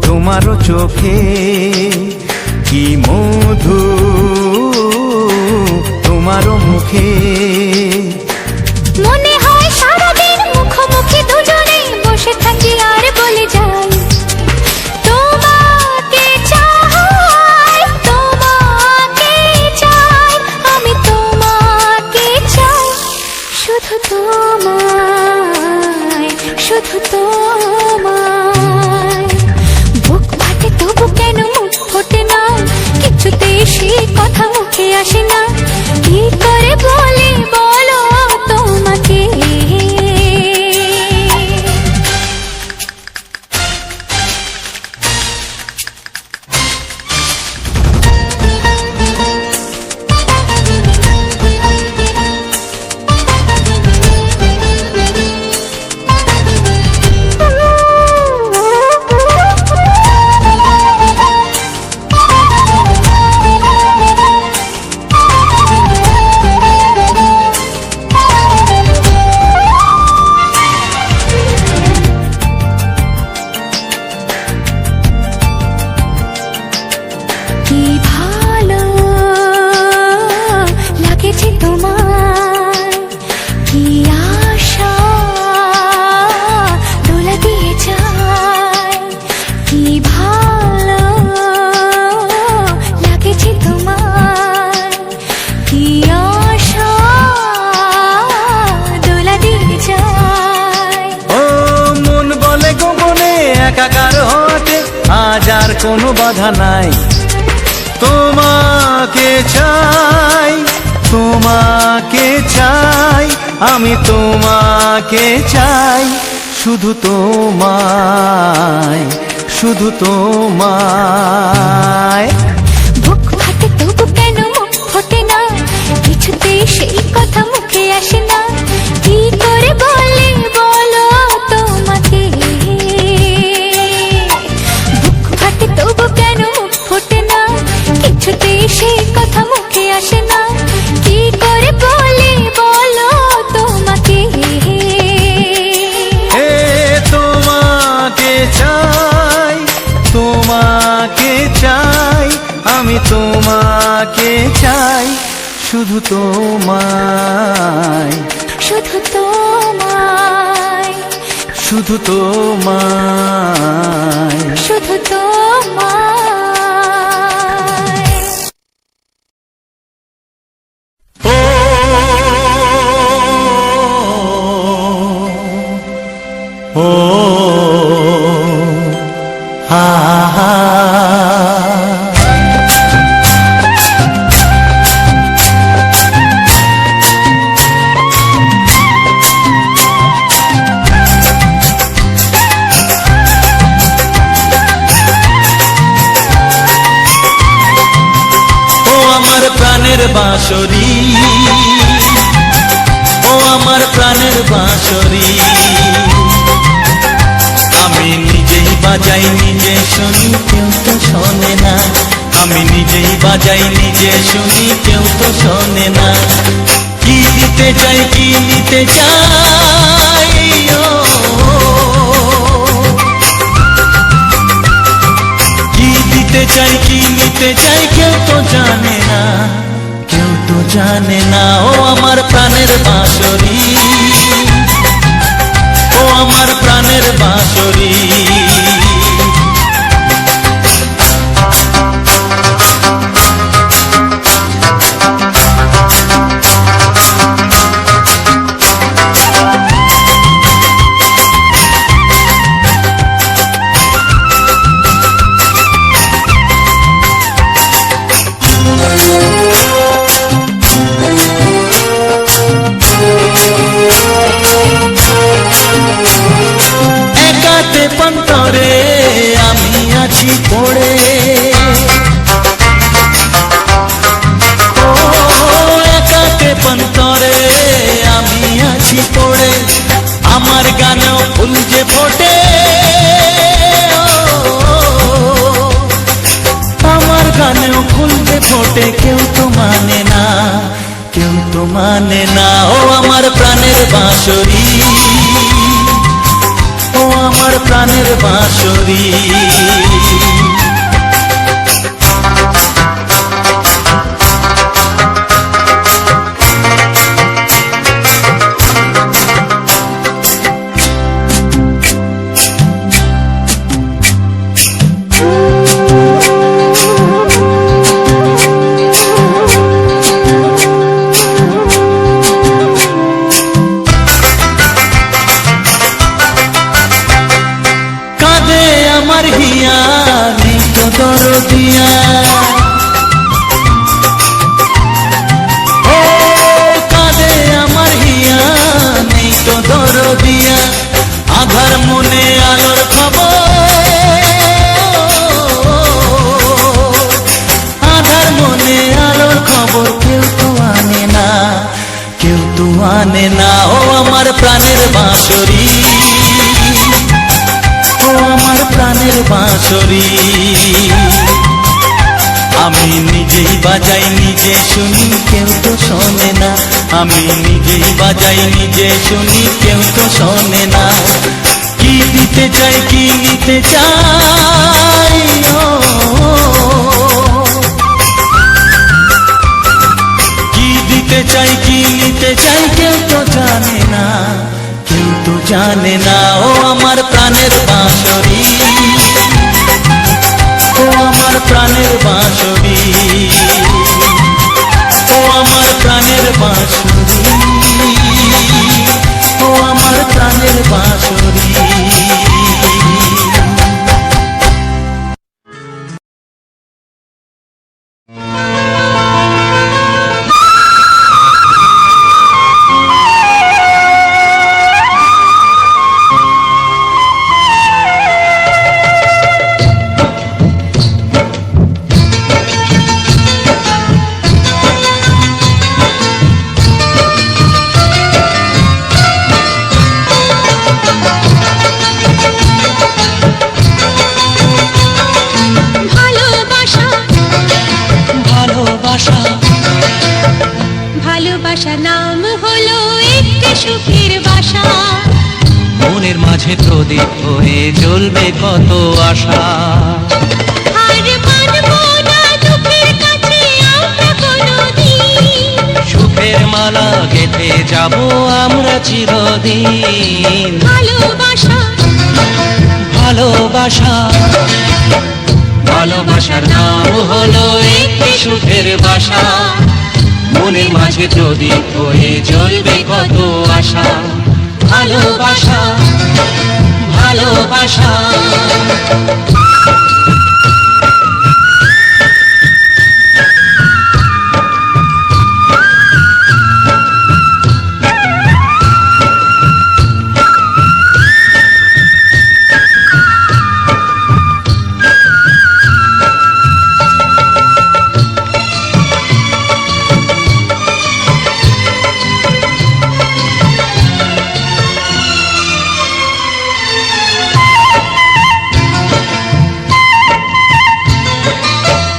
তোমার চোখে, কি মধু তোমার মুখে। মনে হয় সারাদিন মুখোমুখি দুজনে বসে থাকি আর বলে যাই, তোমাকে চাই, তোমাকে চাই, আমি তোমাকে চাই, শুধু তোমায়, শুধু তোমায়। বুক ফাটে তবু কেন মুখ ফোটে না, কিছুতে সেই কথা মুখে আসে না, কি করে বলে বলো তোমাকে। কি ভালো লাগেছে তোমায়, কি আশা দোলা দিয়ে যায়, কি ভালো লাগেছে তোমায়, কি আশা দোলা দিয়ে যায়। ও মন বলে গোপনে একাকার হতে আজ আর কোনো বাধা নাই। তোমাকে চাই, তোমাকে চাই, আমি তোমাকে চাই, শুধু তোমায়, শুধু তোমায়। বুক ফাটে তবু কেন মুখ ফোটে না, কিছুতেই সেই কথা মুখে আসে না, কি করে বলে বলো তোমাকে। বুক ফাটে তবু কেন মুখ ফোটে না, কিছুতেই সেই কথা মুখে আসে না, কি করে বলে বলো তোমাকে। এ তোমাকে চাই, তোমাকে চাই, আমি তোমাকে চাই, শুধু তোমায়, শুধু তোমায়, শুধু তোমায়। শুধু তোমায়। ও ও হা হা। ও আমার প্রাণের বাঁশরি, ও আমার প্রাণের বাঁশরি, আমি নিজেই বাজাই নিজে শুনি, কেউ তো শোনে না। আমি নিজেই বাজাই নিজে শুনি, কেউ তো শোনে না। কি দিতে চাই, কি নিতে চাই, ও কি দিতে চাই, কি নিতে চাই, কেউ তো জানে না, কেউ তো জানে না। ও আমার প্রাণের বাঁশরি, ও আমার প্রাণের বাঁশরি। একাতে পন্তরে আমি আছি পড়ে, ও একাতে পন্তরে আমি আছি পড়ে, আমার গানেও ফুল যে ফোটে, আমার গানেও ফুল যে ফোটে, কেউ তো মানে না, কেউ তো মানে না। ও আমার প্রাণের বাঁশরি, ও আমার প্রাণের বাঁশরি। কাঁদে আমার হিয়া, নেই তো দরদিয়া, ও কাঁদে আমার হিয়া, নেই তো দরদিয়া, আধার মনে আলোর খবর, আধার মনে আলোর খবর, কেউ তো আনে না, কেউ তো আনে না। ও আমার প্রাণের বাঁশরি, ও আমার প্রাণের বাঁশরি, আমি নিজেই বাজাই নিজে শুনি, কেউ তো শোনে না। আমি নিজেই বাজাই নিজে শুনি, কেউ তো শোনে না। কি দিতে চাই, কি নিতে চাই, ও কি দিতে চাই, কি নিতে চাই, কেউ তো জানে না, কেউ তো জানে না। ও আমার প্রাণের বাঁশরি, ও আমার প্রাণের বাঁশরি, ও আমার প্রাণের বাঁশরি, ও আমার প্রাণের বাঁশরি। মাঝে প্রদীপ হয়ে জ্বলবে কত আশা। আর মানবো না দুঃখের কাছে আমরা কোনোদিন, সুখের মালা গেঁথে যাব আমরা চিরদিন। ভালোবাসা ভালোবাসা ভালোবাসার নাম হলো একটি সুখের বাসা, মনের মাঝে প্রদীপ হয়ে জ্বলবে কত আশা। ভালোবাসা ভালোবাসা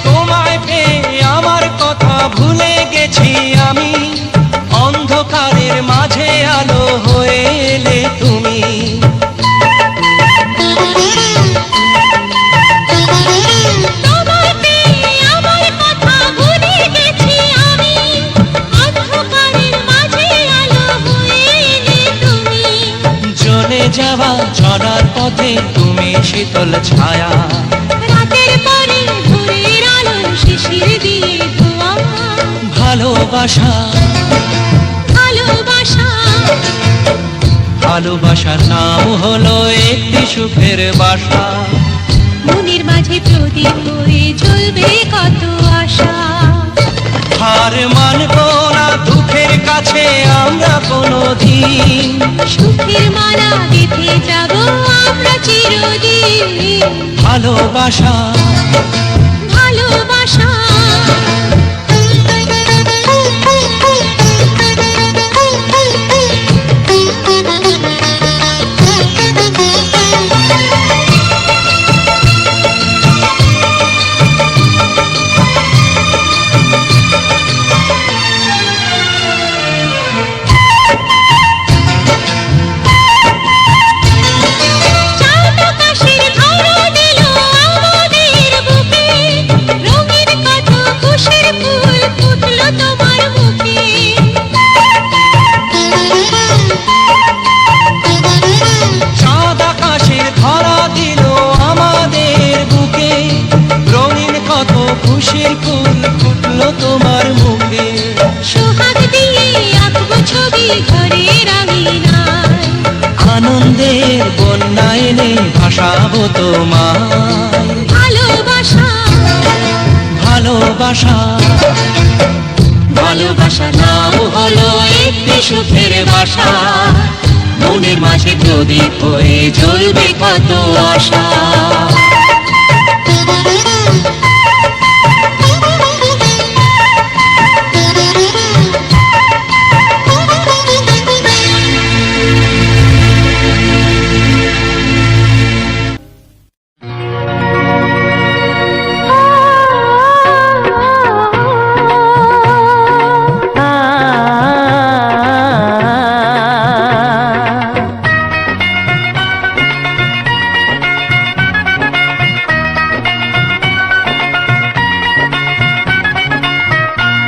তোমায় পেয়ে আমার কথা ভুলে গেছি আমি, অন্ধকারের মাঝে আলো হয়ে এলে তুমি। তোমায় পেয়ে আমার কথা ভুলে গেছি আমি, অন্ধকারের মাঝে আলো হয়ে এলে তুমি। জ্বলে যাওয়া চলার পথে তুমি শীতল ছায়া, রাতের পরে ভোরের আলো শিশির দিয়ে ধোয়া। ভালোবাসা ভালোবাসা ভালোবাসার নাম হলো একটি সুখের বাসা, মনের মাঝে প্রদীপ হয়ে জ্বলবে কত আশা। হার মানবো না দুঃখের কাছে আমরা কোনোদিন। সুখের মালা গেঁথে যাব আমরা চিরদিন। ভালোবাসা ভালোবাসা চাঁদ আকাশের ধরা দিল আমাদের বুকে, রঙিন কত খুশির ফুল ফুটলো তোমার মুখে। চাঁদ আকাশের ধরা দিল আমাদের বুকে, রঙিন কত খুশির ফুল ফুটলো তোমার মুখে। সোহাগ দিয়ে আঁকবো ছবি ঘরের আঙিনায়, আনন্দের বন্যা এনে ভাসাবো তোমায়। ভালোবাসা ভালোবাসা ভালোবাসার নাম হলো একটি সুখের বাসা, মনের মাঝে প্রদীপ হয়ে জ্বলবে কত আশা।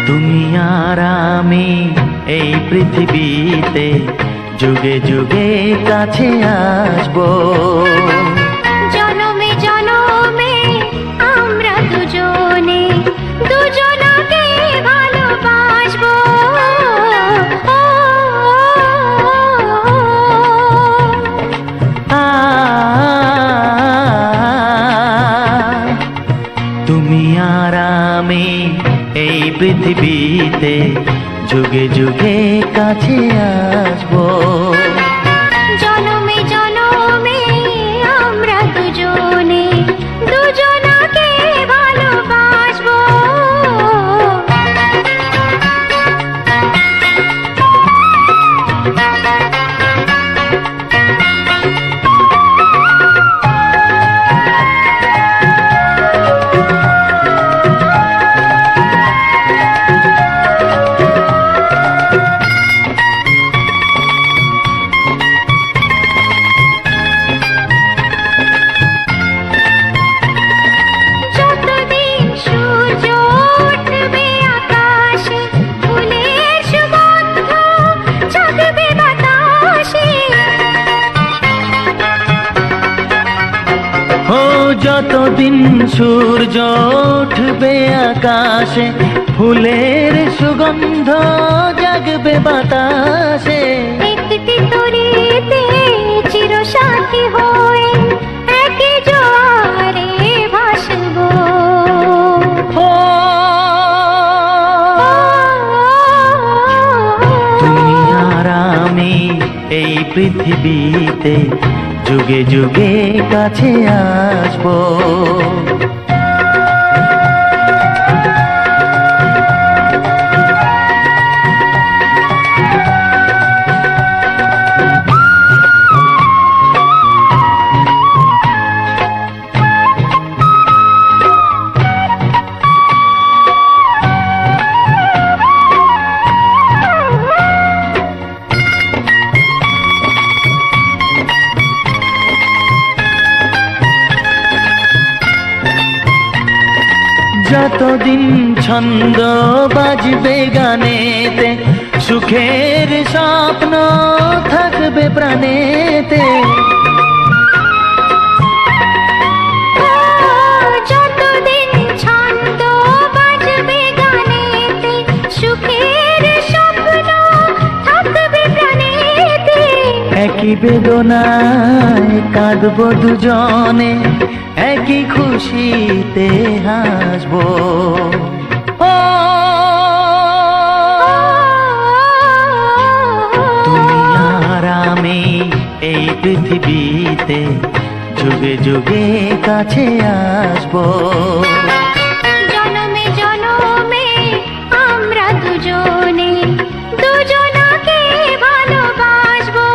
তুমি আর আমি এই পৃথিবীতে যুগে যুগে কাছে আসবো। জনমে জনমে আমরা দুজনে দুজনকে ভালোবাসবো। তুমি আর আমি এই পৃথিবীতে যুগে যুগে কাছে আসবো। জনমে জনমে আমরা দুজনে দুজনকে ভালোবাসবো। যতদিন সূর্য উঠবে আকাশে, ফুলের সুগন্ধ জাগবে বাতাসে। একটি তরিতে চিরসাথী হয়ে একই জোয়ারে ভাসবো। ও তুমি আর আমি এই পৃথিবীতে যুগে যুগে কাছে আসবো। যতদিন ছন্দ বাজবে গানেতে, সুখের স্বপ্ন থাকবে প্রাণেতে। যতদিন ছন্দ বাজবে গানেতে, সুখের স্বপ্ন থাকবে প্রাণেতে। একই বেদনায় কাঁদবো দুজনে, একই খুশিতে হাসবো। ও তুমি আর আমি এই পৃথিবীতে যুগে যুগে কাছে আসবো। জনমে জনমে আমরা দুজনে দুজনাকে ভালোবাসবো।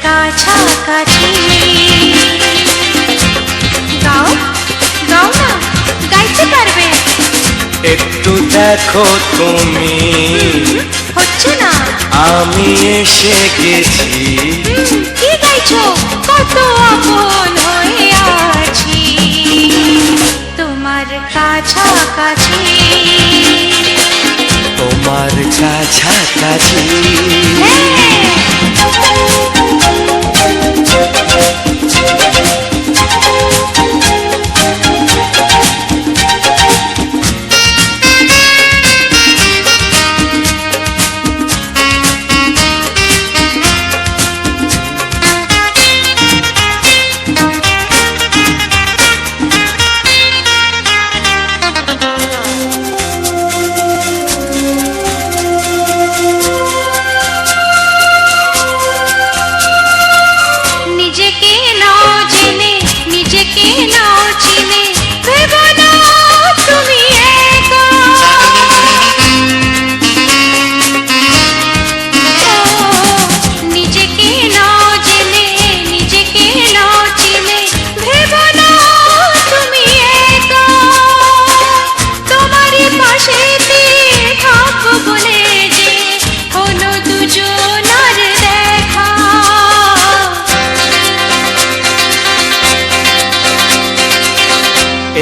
কাছাকাছি গাও গাও না, গাইতে পারবে? একটু দেখো তুমি, হচ্ছে না। আমি এসে গেছি। কি গাইছো? কত আপন হয়ে আছি তোমার কাছাকাছি, তোমার কাছাকাছি।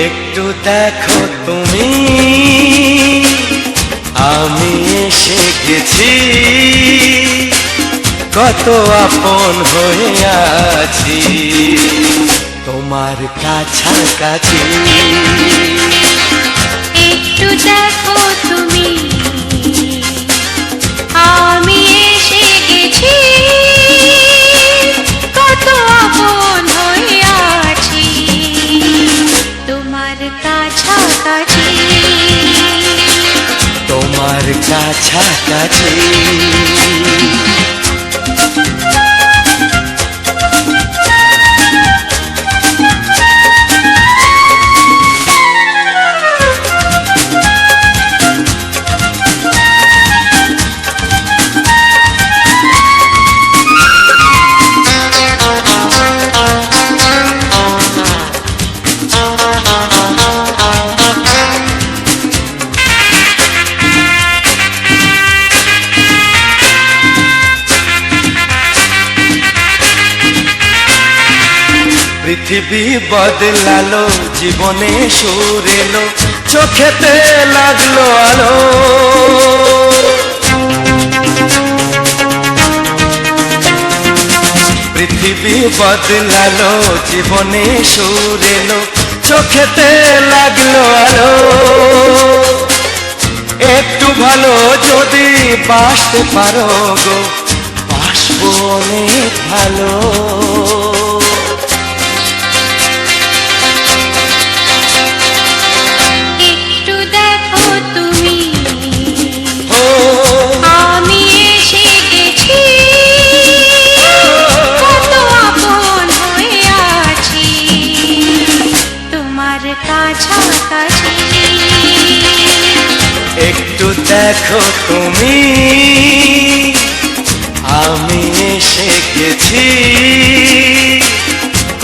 একটু দেখো তুমি, আমি এসে গেছি। কত আপন হয়ে আছি তোমার কাছাকাছি। একটু দেখো তুমি, আমি এসে গেছি। কত আপন কাছাকাছি। পৃথিবী বদলালো, জীবনে সুর এলো, চোখেতে লাগলো আলো। পৃথিবী বদলালো, জীবনে সুর এলো, চোখেতে লাগলো আলো। একটু ভালো যদি বাসতে পারো গো, বাসবো অনেক ভালো। একটু দেখো তুমি, আমি এসে গেছি, কত আপন হয়ে আছি তোমার কাছাকাছি। একটু দেখো তুমি, আমি এসে গেছি,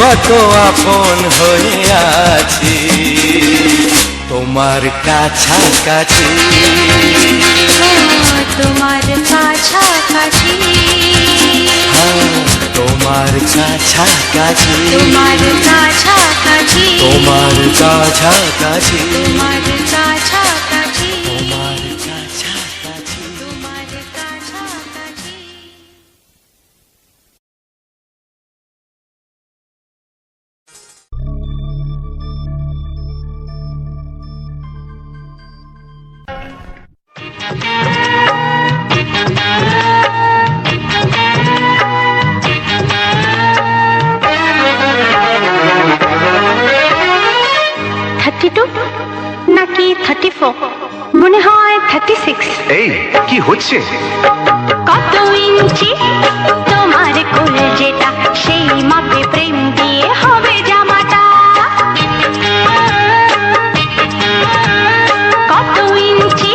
কত আপন হয়ে আছি তোমার কাছাকাছি। তোমার কাছাকাছি, তোমার কাছাকাছি, তোমার কাছাকাছি, তোমার কাছাকাছি, তোমার কাছাকাছি, তোমার কাছাকাছি। তোমার কাছাকাছি। নাকি 34, মনে হয় 36। এই কি হচ্ছে? কত ইঞ্চি তোমার কোল যেটা, সেই মাপে প্রেম দিয়ে হবে জামাটা। কত ইঞ্চি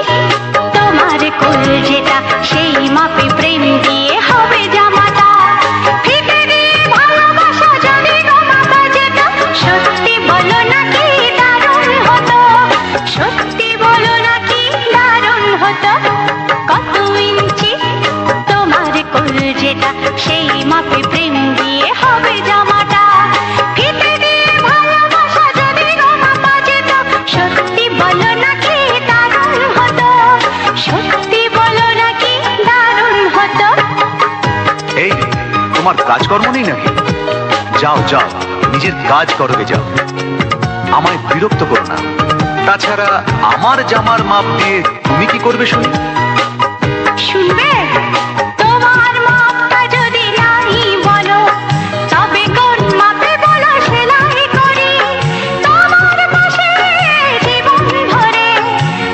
তোমার কোল যেটা, সেই মাপে প্রেম দিয়ে হবে জামাটা। ফিতে দিয়ে ভালোবাসা যদি গো মাপা যেত, সত্যি বলো নাকি দারুণ হতো, সত্যি বলো নাকি দারুণ হতো। কত ইঞ্চি তোমার কোল যেটা, সেই মাপে প্রেম দিয়ে হবে জামাটা। ফিতে দিয়ে ভালোবাসা যদি গো মাপা যেত, সত্যি বলো নাকি দারুণ হতো, সত্যি বলো নাকি দারুণ হতো। এই তোমার কাজকর্ম নেই নাকি? যাও যাও, নিজের কাজ করবে যাও, আমায় বিরক্ত করো না। তাছাড়া আমার জামার মাপ দিয়ে তুমি কি করবে শুনি? শুনবে? তোমার মাপটা যদি নাই বলো, তবে কোন মাপে বলো সেলাই করি তোমার পাশে জীবন ধরে।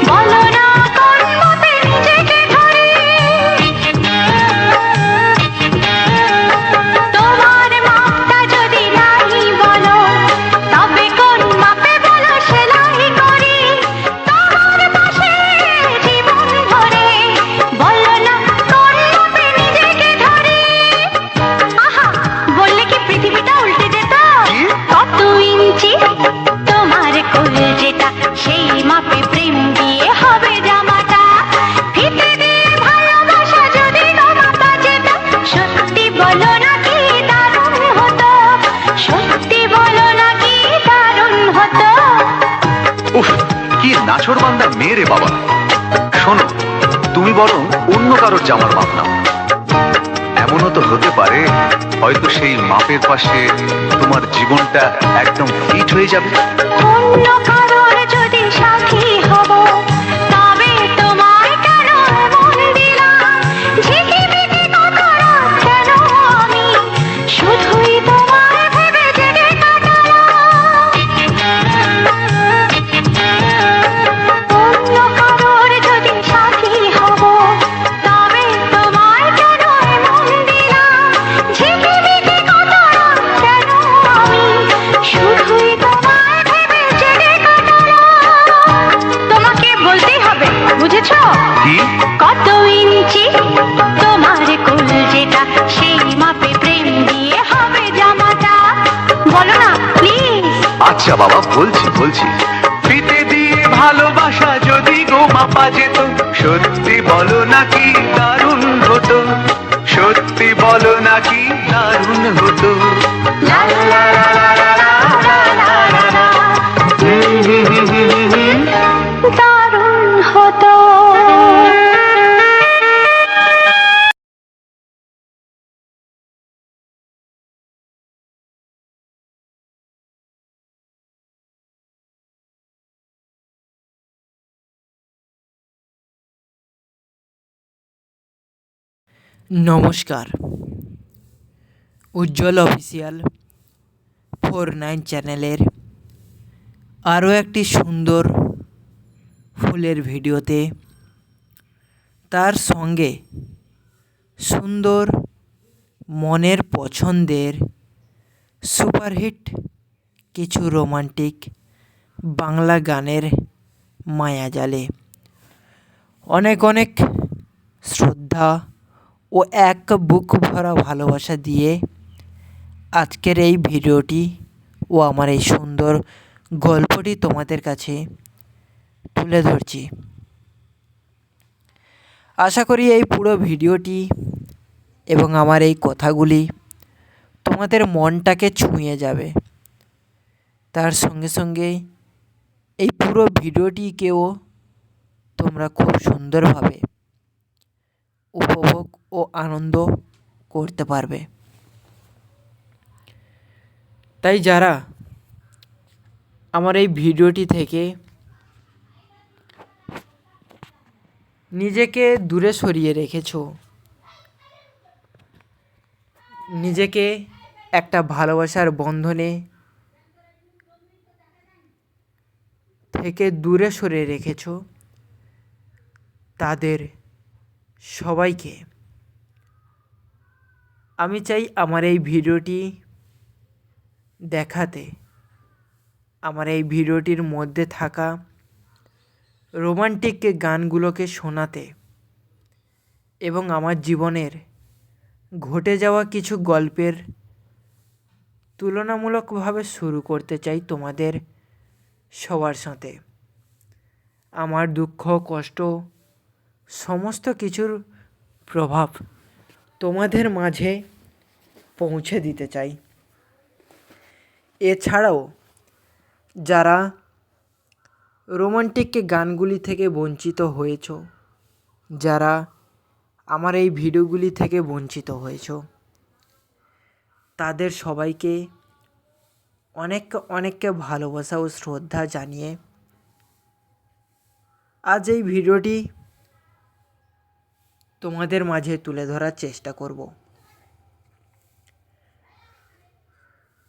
বলো না কোন মাপে নিজেকে ধরি। তোমার মাপটা যদি নাই বলো, তবে কোন মাপে বলো সেলাই করি তোমার পাশে জীবন ধরে। বলো না কোন মাপে নিজেকে ধরি। আহা, বললে কি পৃথিবীটা উল্টে যেত? কত ইঞ্চি তোমার কোল যেটা, সেই মাপে প্রেম দিয়ে হবে জামাটা। ফিতে দিয়ে ভালোবাসা যদি গো মাপা যেত, সত্যি বলো নাকি দারুণ হতো, সত্যি বলো নাকি দারুণ হতো। উফ, কি নাছোড়বান্দা মেয়ে রে বাবা। শোনো, তুমি বরং অন্য কারোর জামার মাপ নাও। এমনও তো হতে পারে হয়তো সেই মাপের পাশে তোমার জীবনটা একদম ফিট হয়ে যাবে। অন্য কারোর যদি সাথী হব, তবে তোমায় কেন মন দিলাম? ঝিকিমিকি কত রাত কেন আমি শুধুই তোমায় ভেবে জেগে কাটালাম। অন্য কারোর যদি সাথী হব, আচ্ছা বাবা, বলছি বলছি। ফিতে দিয়ে ভালোবাসা যদি গো মাপা যেত, সত্যি বলো নাকি দারুণ হতো, সত্যি বলো নাকি দারুণ হতো। লা লা লা লা লা লা লা লা লা লা। দারুণ হতো। নমস্কার, উজ্জ্বল অফিসিয়াল 49 চ্যানেলের আরও একটি সুন্দর ফুলের ভিডিওতে, তার সঙ্গে সুন্দর মনের পছন্দের সুপারহিট কিছু রোমান্টিক বাংলা গানের মায়াজালে অনেক অনেক শ্রদ্ধা ও এক বুক ভরা ভালোবাসা দিয়ে আজকের এই ভিডিওটি ও আমার এই সুন্দর গল্পটি তোমাদের কাছে তুলে ধরছি। আশা করি এই পুরো ভিডিওটি এবং আমার এই কথাগুলি তোমাদের মনটাকে ছুঁয়ে যাবে। তার সঙ্গে সঙ্গে এই পুরো ভিডিওটিকেও তোমরা খুব সুন্দরভাবে উপভোগ ও আনন্দ করতে পারবে। তাই যারা আমার এই ভিডিওটি থেকে নিজেকে দূরে সরিয়ে রেখেছো, নিজেকে একটা ভালোবাসার বন্ধনে থেকে দূরে সরিয়ে রেখেছো, তাদের সবাইকে আমি চাই আমার এই ভিডিওটি দেখাতে, আমার এই ভিডিওটির মধ্যে থাকা রোমান্টিক গানগুলোকে শোনাতে এবং আমার জীবনের ঘটে যাওয়া কিছু গল্পের তুলনামূলকভাবে শুরু করতে চাই তোমাদের সবার সাথে। আমার দুঃখ কষ্ট সমস্ত কিছুর প্রভাব তোমাদের মাঝে পৌঁছে দিতে চাই। এছাড়াও যারা রোমান্টিক গানগুলি থেকে বঞ্চিত হয়েছো, যারা আমার এই ভিডিওগুলি থেকে বঞ্চিত হয়েছো, তাদের সবাইকে অনেক অনেক ভালোবাসা ও শ্রদ্ধা জানিয়ে আজ এই ভিডিওটি তোমাদের মাঝে তুলে ধরার চেষ্টা করব।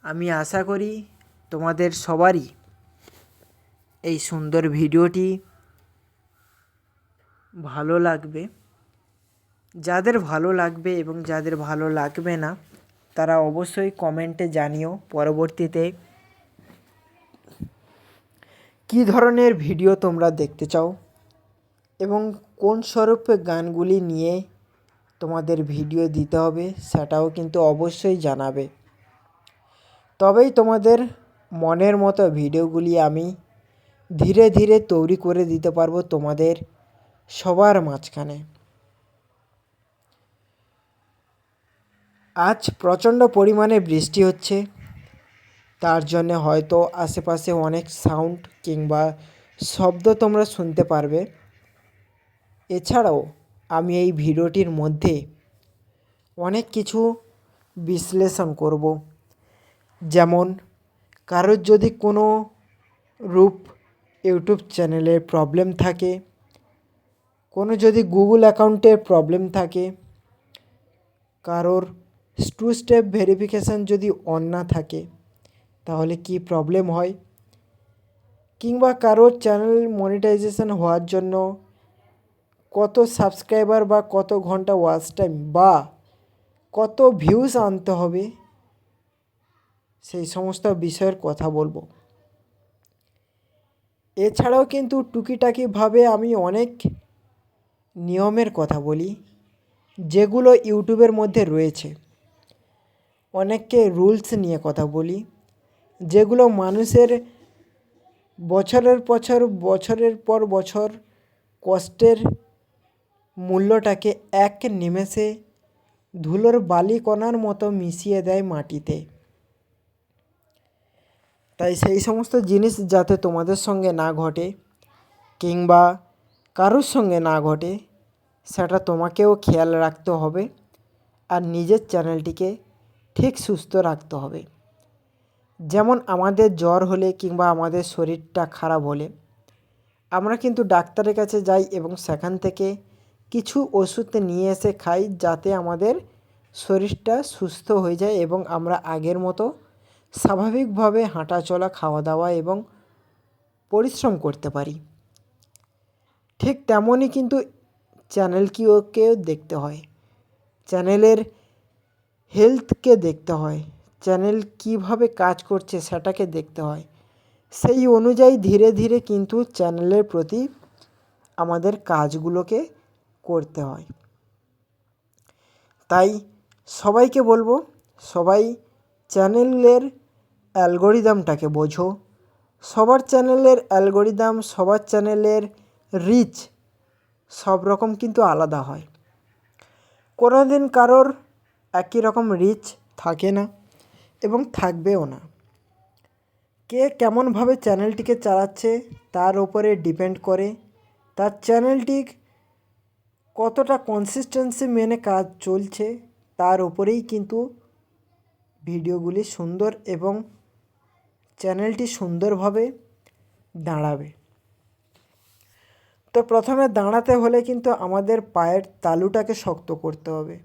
আমি আশা করি তোমাদের সবারই এই সুন্দর ভিডিওটি ভালো লাগবে। যাদের ভালো লাগবে এবং যাদের ভালো লাগবে না তারা অবশ্যই কমেন্টে জানিও পরবর্তীতে কী ধরনের ভিডিও তোমরা দেখতে চাও এবং কোন স্বরূপে গানগুলি নিয়ে তোমাদের ভিডিও দিতে হবে সেটাও কিন্তু অবশ্যই জানাবে। তবেই তোমাদের মনের মতো ভিডিওগুলি আমি ধীরে ধীরে তৈরি করে দিতে পারবো তোমাদের সবার মাঝখানে। আজ প্রচণ্ড পরিমাণে বৃষ্টি হচ্ছে, তার জন্যে হয়তো আশেপাশে অনেক সাউন্ড কিংবা শব্দ তোমরা শুনতে পারবে। এছাড়াও আমি এই ভিডিওটির মধ্যে অনেক কিছু বিশ্লেষণ করব, যেমন কারোর যদি কোনো রূপ ইউটিউব চ্যানেলের প্রবলেম থাকে, কোনো যদি গুগল অ্যাকাউন্টের প্রবলেম থাকে, কারোর 2 স্টেপ ভেরিফিকেশান যদি অন না থাকে তাহলে কি প্রবলেম হয়, কিংবা কারোর চ্যানেল মনিটাইজেশন হওয়ার জন্য কত সাবস্ক্রাইবার বা কত ঘন্টা ওয়াচ টাইম বা কত ভিউজ আনতে হবে, সেই সমস্ত বিষয়ের কথা বলবো। এছাড়াও কিন্তু টুকিটাকিভাবে আমি অনেক নিয়মের কথা বলি যেগুলো ইউটিউবের মধ্যে রয়েছে। অনেককে রুলস নিয়ে কথা বলি যেগুলো মানুষের বছরের পর বছর কষ্টের মূল্যটাকে এক নিমেষে ধুলোর বালি কণার মতো মিশিয়ে দেয় মাটিতে। তাই সেই সমস্ত জিনিস যাতে তোমাদের সঙ্গে না ঘটে কিংবা কারোর সঙ্গে না ঘটে, সেটা তোমাকেও খেয়াল রাখতে হবে আর নিজের চ্যানেলটিকে ঠিক সুস্থ রাখতে হবে। যেমন আমাদের জ্বর হলে কিংবা আমাদের শরীরটা খারাপ হলে আমরা কিন্তু ডাক্তারের কাছে যাই এবং সেখান থেকে কিছু ওষুধ নিয়ে এসে খাই, যাতে আমাদের শরীরটা সুস্থ হয়ে যায় এবং আমরা আগের মতো স্বাভাবিকভাবে হাঁটা চলা, খাওয়া দাওয়া এবং পরিশ্রম করতে পারি। ঠিক তেমনই কিন্তু চ্যানেলকেও দেখতে হয়, চ্যানেলের হেলথকে দেখতে হয়, চ্যানেল কিভাবে কাজ করছে সেটাকে দেখতে হয়। সেই অনুযায়ী ধীরে ধীরে কিন্তু চ্যানেলের প্রতি আমাদের কাজগুলোকে করতে হয়। তাই সবাইকে বলবো, সবাই চ্যানেলের অ্যালগোরিদমটাকে বোঝো। সবার চ্যানেলের অ্যালগোরিদম, সবার চ্যানেলের রিচ সব রকম কিন্তু আলাদা হয়। কোনো দিন কারোর একই রকম রিচ থাকে না এবং থাকবেও না। কে কেমনভাবে চ্যানেলটিকে চালাচ্ছে তার উপরে ডিপেন্ড করে তার চ্যানেলটি কতটা কনসিস্টেন্সি মেনে কাজ চলছে, তার উপরেই কিন্তু ভিডিওগুলি সুন্দর এবং চ্যানেলটি সুন্দরভাবে দাঁড়াবে। তো প্রথমে দাঁড়াতে হলে কিন্তু আমাদের পায়ের তালুটাকে শক্ত করতে হবে।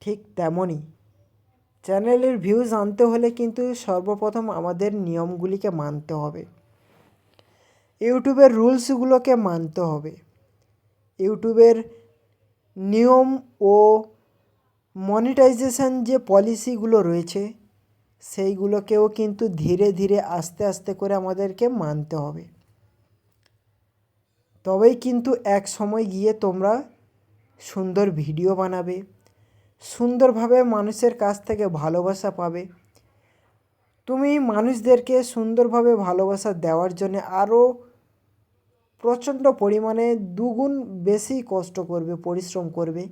ঠিক তেমনই চ্যানেলের ভিউজ আনতে হলে কিন্তু সর্বপ্রথম আমাদের নিয়মগুলিকে মানতে হবে, ইউটিউবের রুলসগুলোকে মানতে হবে। ইউটিউবের নিয়ম ও মনিটাইজেশন যে পলিসিগুলো রয়েছে সেইগুলোকেও কিন্তু ধীরে ধীরে আস্তে আস্তে করে আমাদেরকে মানতে হবে। তবেই কিন্তু এক সময় গিয়ে তোমরা সুন্দর ভিডিও বানাবে, সুন্দরভাবে মানুষের কাছ থেকে ভালোবাসা পাবে। তুমি মানুষদেরকে সুন্দরভাবে ভালোবাসা দেওয়ার জন্য আরও প্রচণ্ড পরিমাণে দুগুণ বেশি কষ্ট করবে, পরিশ্রম করবে,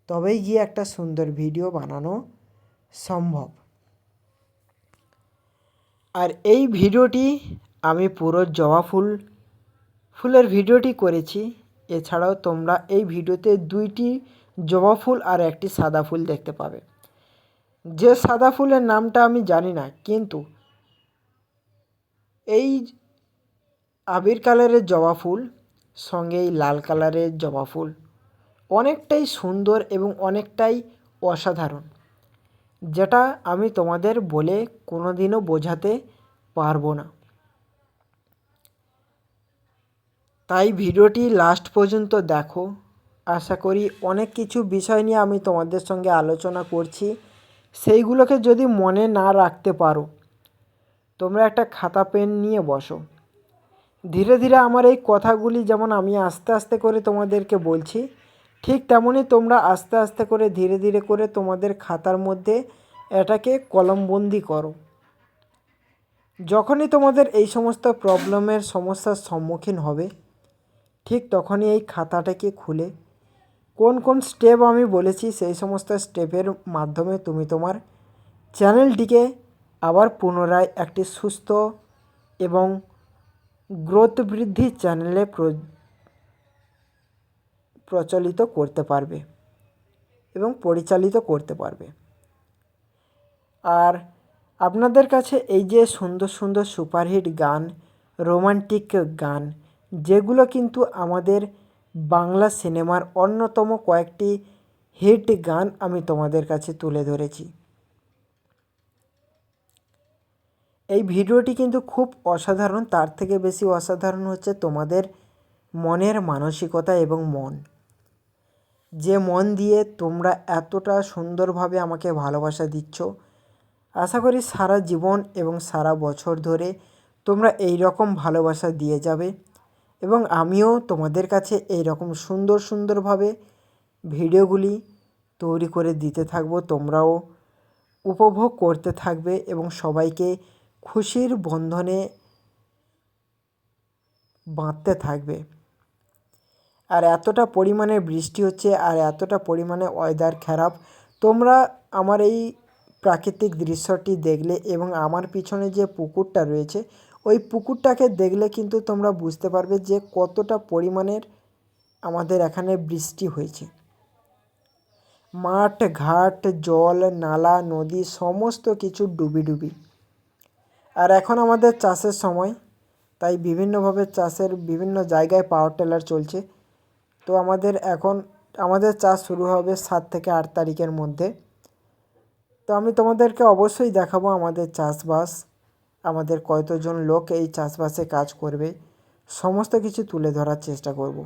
তবেই গিয়ে একটা সুন্দর ভিডিও বানানো সম্ভব। আর এই ভিডিওটি আমি পুরো জবা ফুলের ভিডিওটি করেছি। এছাড়াও তোমরা এই ভিডিওতে 2টি জবা ফুল আর একটি সাদা ফুল দেখতে পাবে। যে সাদা ফুলের নামটা আমি জানি না, কিন্তু এই আবির কালারের জবা ফুল সঙ্গে এই লাল কালারের জবা ফুল অনেকটাই সুন্দর এবং অনেকটাই অসাধারণ, যেটা আমি তোমাদের বলে কোনোদিনও বোঝাতে পারবো না। তাই ভিডিওটি লাস্ট পর্যন্ত দেখো। আশা করি অনেক কিছু বিষয় নিয়ে আমি তোমাদের সঙ্গে আলোচনা করছি, সেইগুলোকে যদি মনে না রাখতে পারো, তোমরা একটা খাতা পেন নিয়ে বসো। ধীরে ধীরে আমার এই কথাগুলি যেমন আমি আস্তে আস্তে করে তোমাদেরকে বলছি, ঠিক তেমনই তোমরা আস্তে আস্তে করে ধীরে ধীরে করে তোমাদের খাতার মধ্যে এটাকে কলমবন্দি করো। যখনই তোমাদের এই সমস্ত সমস্যার সম্মুখীন হবে, ঠিক তখনই এই খাতাটাকে খুলে কোন কোন স্টেপ আমি বলেছি সেই সমস্ত স্টেপের মাধ্যমে তুমি তোমার চ্যানেলটিকে আবার পুনরায় একটি সুস্থ এবং গ্রোথ বৃদ্ধি চ্যানেলে প্রচলিত করতে পারবে এবং পরিচালিত করতে পারবে। আর আপনাদের কাছে এই যে সুন্দর সুন্দর সুপারহিট গান, রোমান্টিক গান, যেগুলো কিন্তু আমাদের বাংলা সিনেমার অন্যতম কয়েকটি হিট গান আমি তোমাদের কাছে তুলে ধরেছি। এই ভিডিওটি কিন্তু খুব অসাধারণ, তার থেকে বেশি অসাধারণ হচ্ছে তোমাদের মনের মানসিকতা এবং মন। যে মন দিয়ে তোমরা এতটা সুন্দরভাবে আমাকে ভালোবাসা দিচ্ছ, আশা করি সারা জীবন এবং সারা বছর ধরে তোমরা এই রকম ভালোবাসা দিয়ে যাবে এবং আমিও তোমাদের কাছে এই রকম সুন্দরভাবে ভিডিওগুলি তৈরি করে দিতে থাকবো। তোমরাও উপভোগ করতে থাকবে এবং সবাইকে খুশির বন্ধনে বাঁধতে থাকবে। আর এতটা পরিমাণে বৃষ্টি হচ্ছে আর এতটা পরিমাণে ওয়েদার খারাপ, তোমরা আমার এই প্রাকৃতিক দৃশ্যটি দেখলে এবং আমার পিছনে যে পুকুরটা রয়েছে ওই পুকুরটাকে দেখলে কিন্তু তোমরা বুঝতে পারবে যে কতটা পরিমাণের আমাদের এখানে বৃষ্টি হয়েছে। মাঠ ঘাট জল নালা নদী সমস্ত কিছু ডুবি। আর এখন আমাদের চাষের সময়, তাই বিভিন্নভাবে চাষের বিভিন্ন জায়গায় পাওয়ার টিলার চলছে। তো আমাদের চাষ শুরু হবে 7 থেকে 8 তারিখের মধ্যে। তো আমি তোমাদেরকে অবশ্যই দেখাবো আমাদের চাষবাস, আমাদের কতজন লোক এই চাষবাসে কাজ করবে, সমস্ত কিছু তুলে ধরার চেষ্টা করব।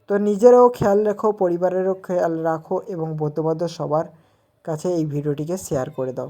তো নিজেরাও খেয়াল রাখো, পরিবারেরও খেয়াল রাখো এবং বন্ধুবান্ধব সবার কাছে এই ভিডিওটিকে শেয়ার করে দাও।